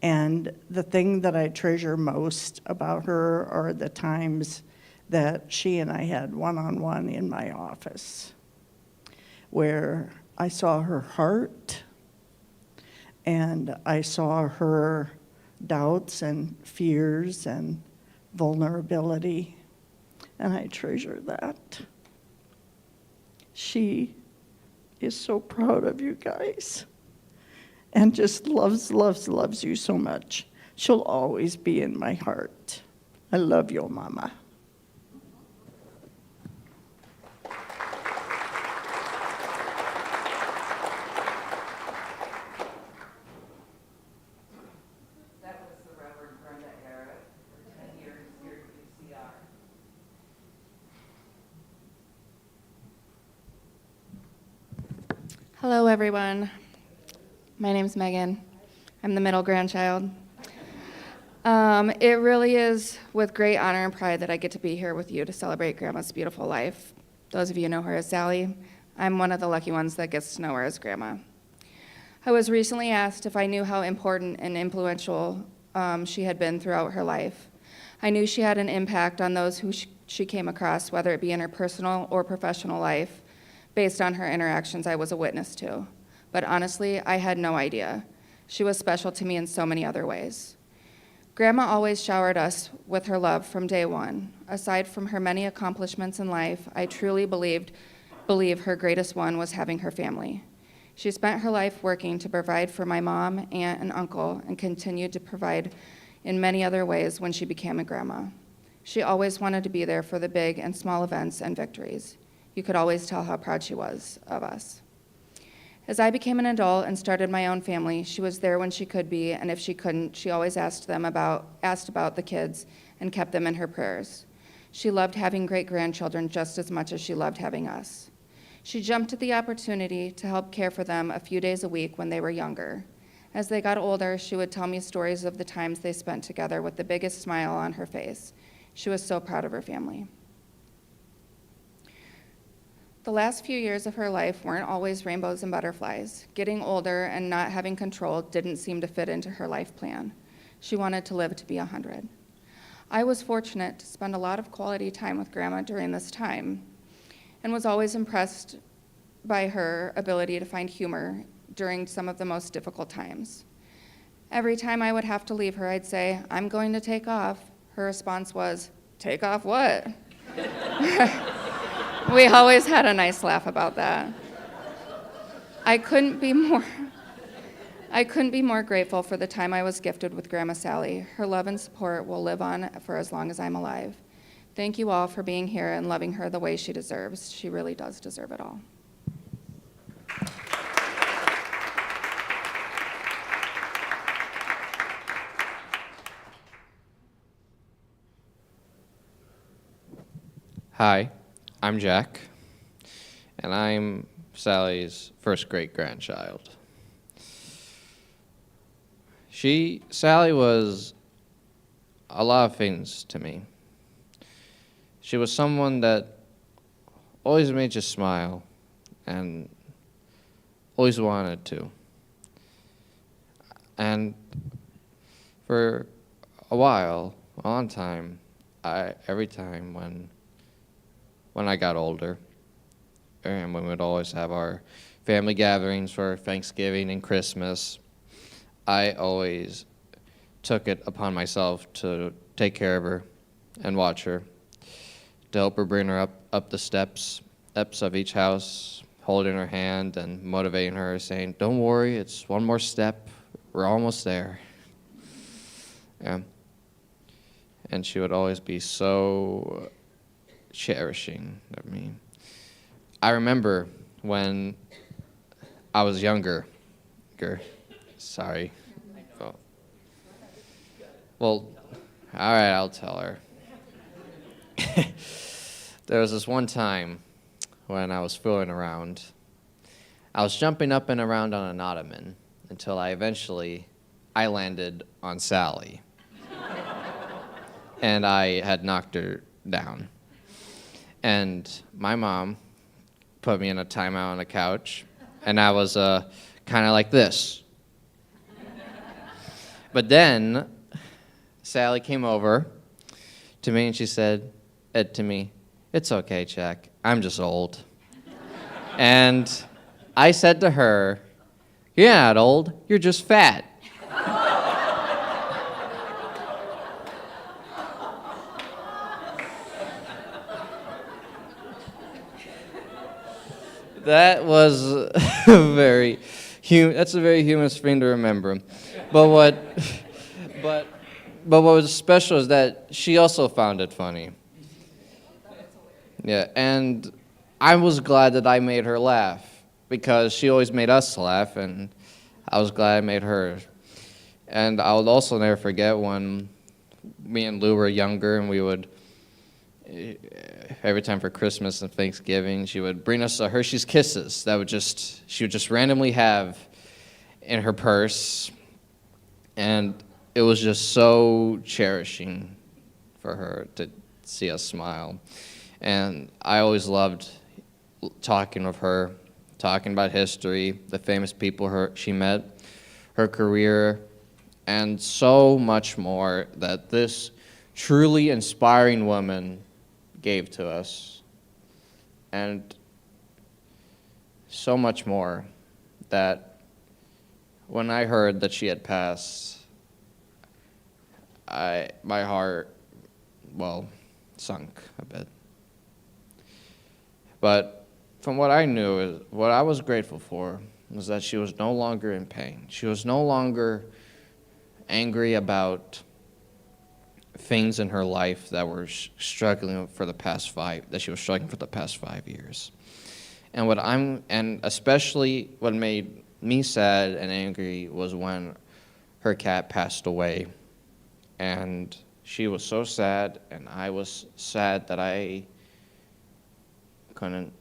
and the thing that I treasure most about her are the times that she and I had one-on-one in my office, where I saw her heart and I saw her doubts and fears and vulnerability, and I treasure that. She is so proud of you guys and just loves, loves, loves you so much. She'll always be in my heart. I love you, Mama. Hello, everyone. My name's Megan. I'm the middle grandchild. It really is with great honor and pride that I get to be here with you to celebrate Grandma's beautiful life. Those of you who know her as Sally, I'm one of the lucky ones that gets to know her as Grandma. I was recently asked if I knew how important and influential she had been throughout her life. I knew she had an impact on those who she came across, whether it be in her personal or professional life, based on her interactions I was a witness to. But honestly, I had no idea. She was special to me in so many other ways. Grandma always showered us with her love from day one. Aside from her many accomplishments in life, I truly believe her greatest one was having her family. She spent her life working to provide for my mom, aunt, and uncle, and continued to provide in many other ways when she became a grandma. She always wanted to be there for the big and small events and victories. You could always tell how proud she was of us. As I became an adult and started my own family, she was there when she could be, and if she couldn't, she always asked about the kids and kept them in her prayers. She loved having great-grandchildren just as much as she loved having us. She jumped at the opportunity to help care for them a few days a week when they were younger. As they got older, she would tell me stories of the times they spent together with the biggest smile on her face. She was so proud of her family. The last few years of her life weren't always rainbows and butterflies. Getting older and not having control didn't seem to fit into her life plan. She wanted to live to be 100. I was fortunate to spend a lot of quality time with Grandma during this time and was always impressed by her ability to find humor during some of the most difficult times. Every time I would have to leave her, I'd say, "I'm going to take off." Her response was, take off what? We always had a nice laugh about that. I couldn't be more grateful for the time I was gifted with Grandma Sally. Her love and support will live on for as long as I'm alive. Thank you all for being here and loving her the way she deserves. She really does deserve it all. Hi, I'm Jack, and I'm Sally's first great-grandchild. Sally was a lot of things to me. She was someone that always made you smile and always wanted to. And for a while, a long time, every time when I got older, and when we'd always have our family gatherings for Thanksgiving and Christmas, I always took it upon myself to take care of her and watch her, to help her bring her up the steps of each house, holding her hand and motivating her, saying, "Don't worry, it's one more step, we're almost there." Yeah. And she would always be so cherishing of me. I remember when I was younger. Sorry. Oh. Well, all right, I'll tell her. There was this one time when I was fooling around. I was jumping up and around on an ottoman until I landed on Sally. And I had knocked her down. And my mom put me in a timeout on the couch, and I was kind of like this. But then Sally came over to me and she said to me, "It's okay, Jack, I'm just old." And I said to her, "You're not old, you're just fat." That was that's a very humorous thing to remember. But what was special is that she also found it funny. Yeah, and I was glad that I made her laugh because she always made us laugh, and I was glad I made her. And I would also never forget when me and Lou were younger, and we would, every time for Christmas and Thanksgiving, she would bring us Hershey's Kisses that she would just randomly have in her purse, and it was just so cherishing for her to see us smile. And I always loved talking with her, talking about history, the famous people she met, her career, and so much more that this truly inspiring woman gave to us, and so much more that when I heard that she had passed, my heart, sunk a bit. But from what I knew, what I was grateful for was that she was no longer in pain. She was no longer angry about things in her life that were struggling for the past 5 years. And especially what made me sad and angry was when her cat passed away. And she was so sad, and I was sad that I couldn't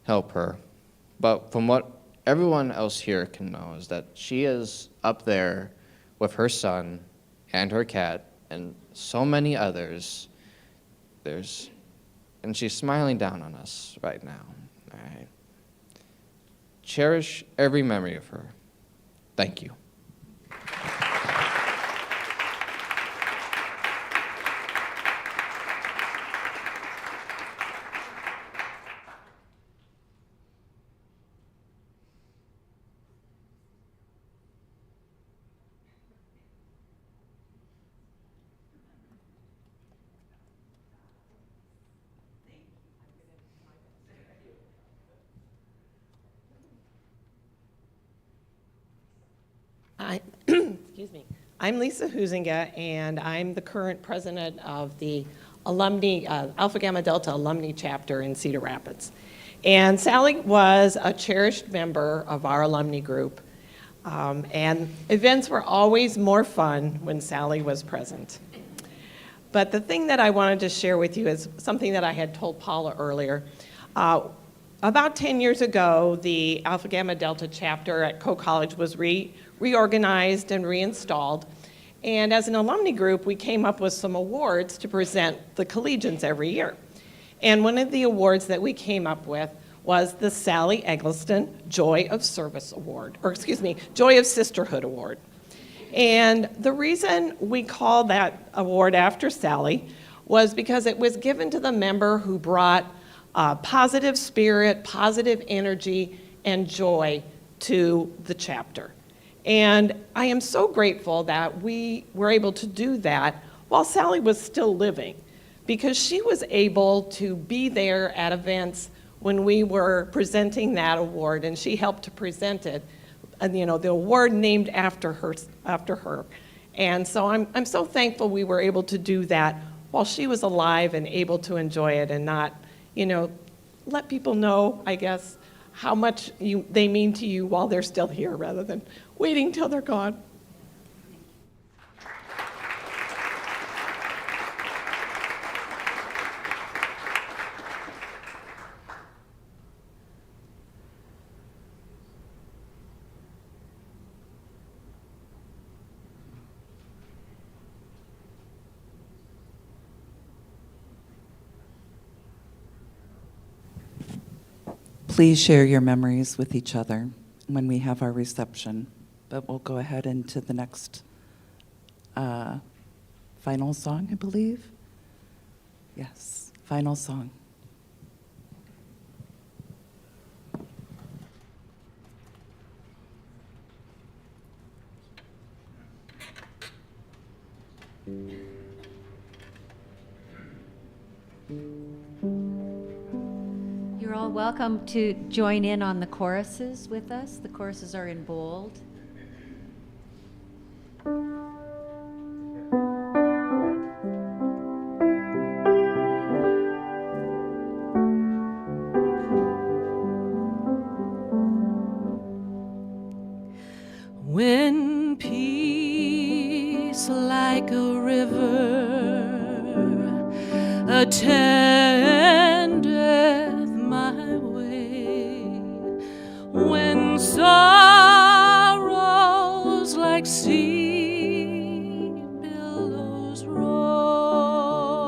help her. But from what everyone else here can know is that she is up there with her son and her cat and so many others. And she's smiling down on us right now. All right. Cherish every memory of her. Thank you. Excuse me. I'm Lisa Huizinga, and I'm the current president of the alumni, Alpha Gamma Delta Alumni Chapter in Cedar Rapids. And Sally was a cherished member of our alumni group, and events were always more fun when Sally was present. But the thing that I wanted to share with you is something that I had told Paula earlier. About 10 years ago, the Alpha Gamma Delta chapter at Coe College was reorganized and reinstalled. And as an alumni group, we came up with some awards to present the collegians every year. And one of the awards that we came up with was the Sally Eggleston Joy of Service Award, or excuse me, Joy of Sisterhood Award. And the reason we called that award after Sally was because it was given to the member who brought positive spirit, positive energy, and joy to the chapter. And I am so grateful that we were able to do that while Sally was still living, because she was able to be there at events when we were presenting that award, and she helped to present it, and the award named after her. And so I'm so thankful we were able to do that while she was alive and able to enjoy it, and not, let people know, I guess, how much they mean to you while they're still here, rather than waiting till they're gone. Please share your memories with each other when we have our reception. But we'll go ahead into the next final song, I believe. Yes, final song. You're all welcome to join in on the choruses with us. The choruses are in bold. When peace like a river attendeth my way, when sorrows like sea billows roll,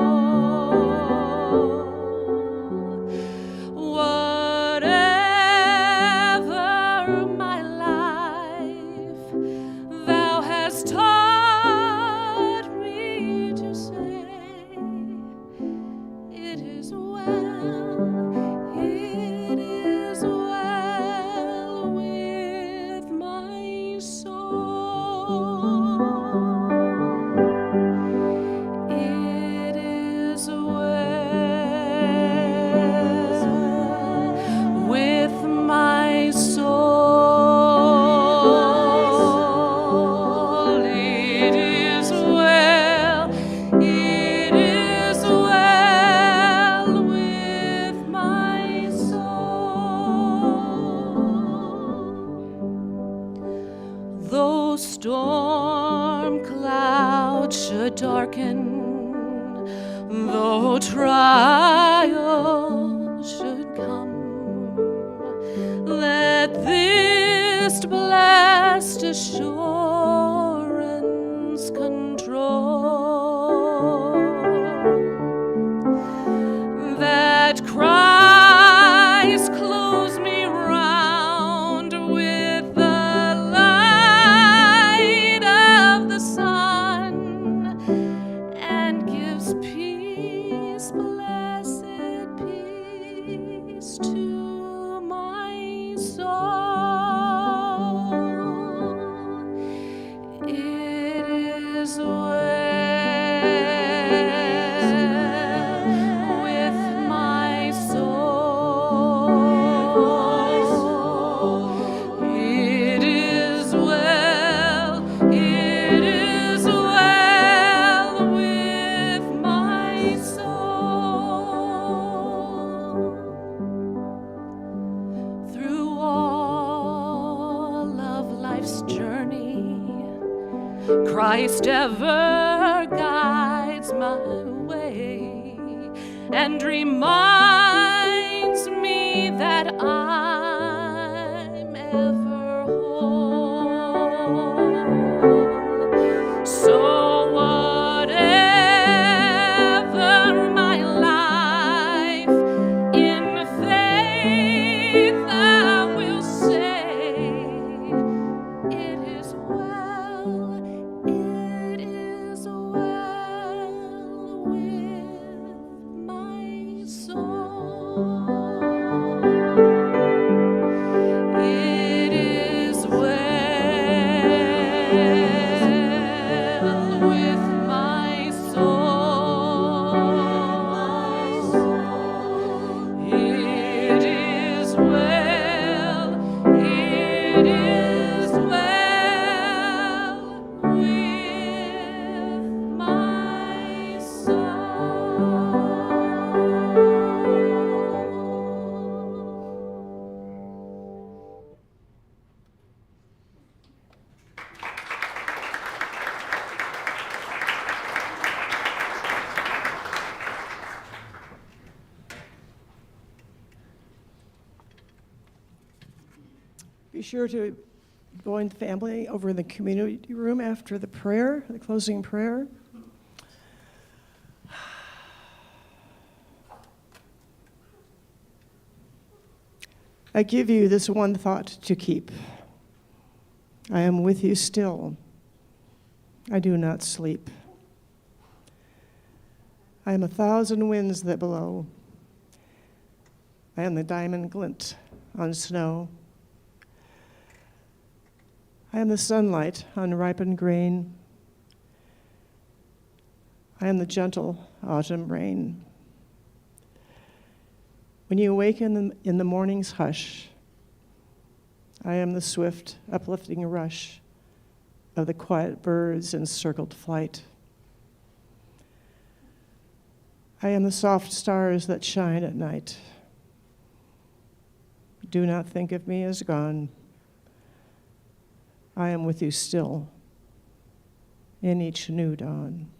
whatever my life, thou hast taught me to say, it is well, it is well with my soul. It is well with my soul. It is well, it is well with my soul. Though storm clouds should darken, though trials should come, let this blessed assurance control, that Christ clothes me round with the light of the sun, and gives peace, blessed peace to my soul. It is well with my soul. It is well, Christ ever guides my way and reminds me that I'm ever whole. So whatever my life in faith I will say, it is well with my soul. It is well with my soul. It is well, it is well with my soul. Be sure to join the family over in the community room after the prayer, the closing prayer. I give you this one thought to keep. I am with you still. I do not sleep. I am 1,000 winds that blow. I am the diamond glint on snow. I am the sunlight on ripened grain. I am the gentle autumn rain. When you awaken in the morning's hush, I am the swift, uplifting rush of the quiet birds in circled flight. I am the soft stars that shine at night. Do not think of me as gone. I am with you still in each new dawn.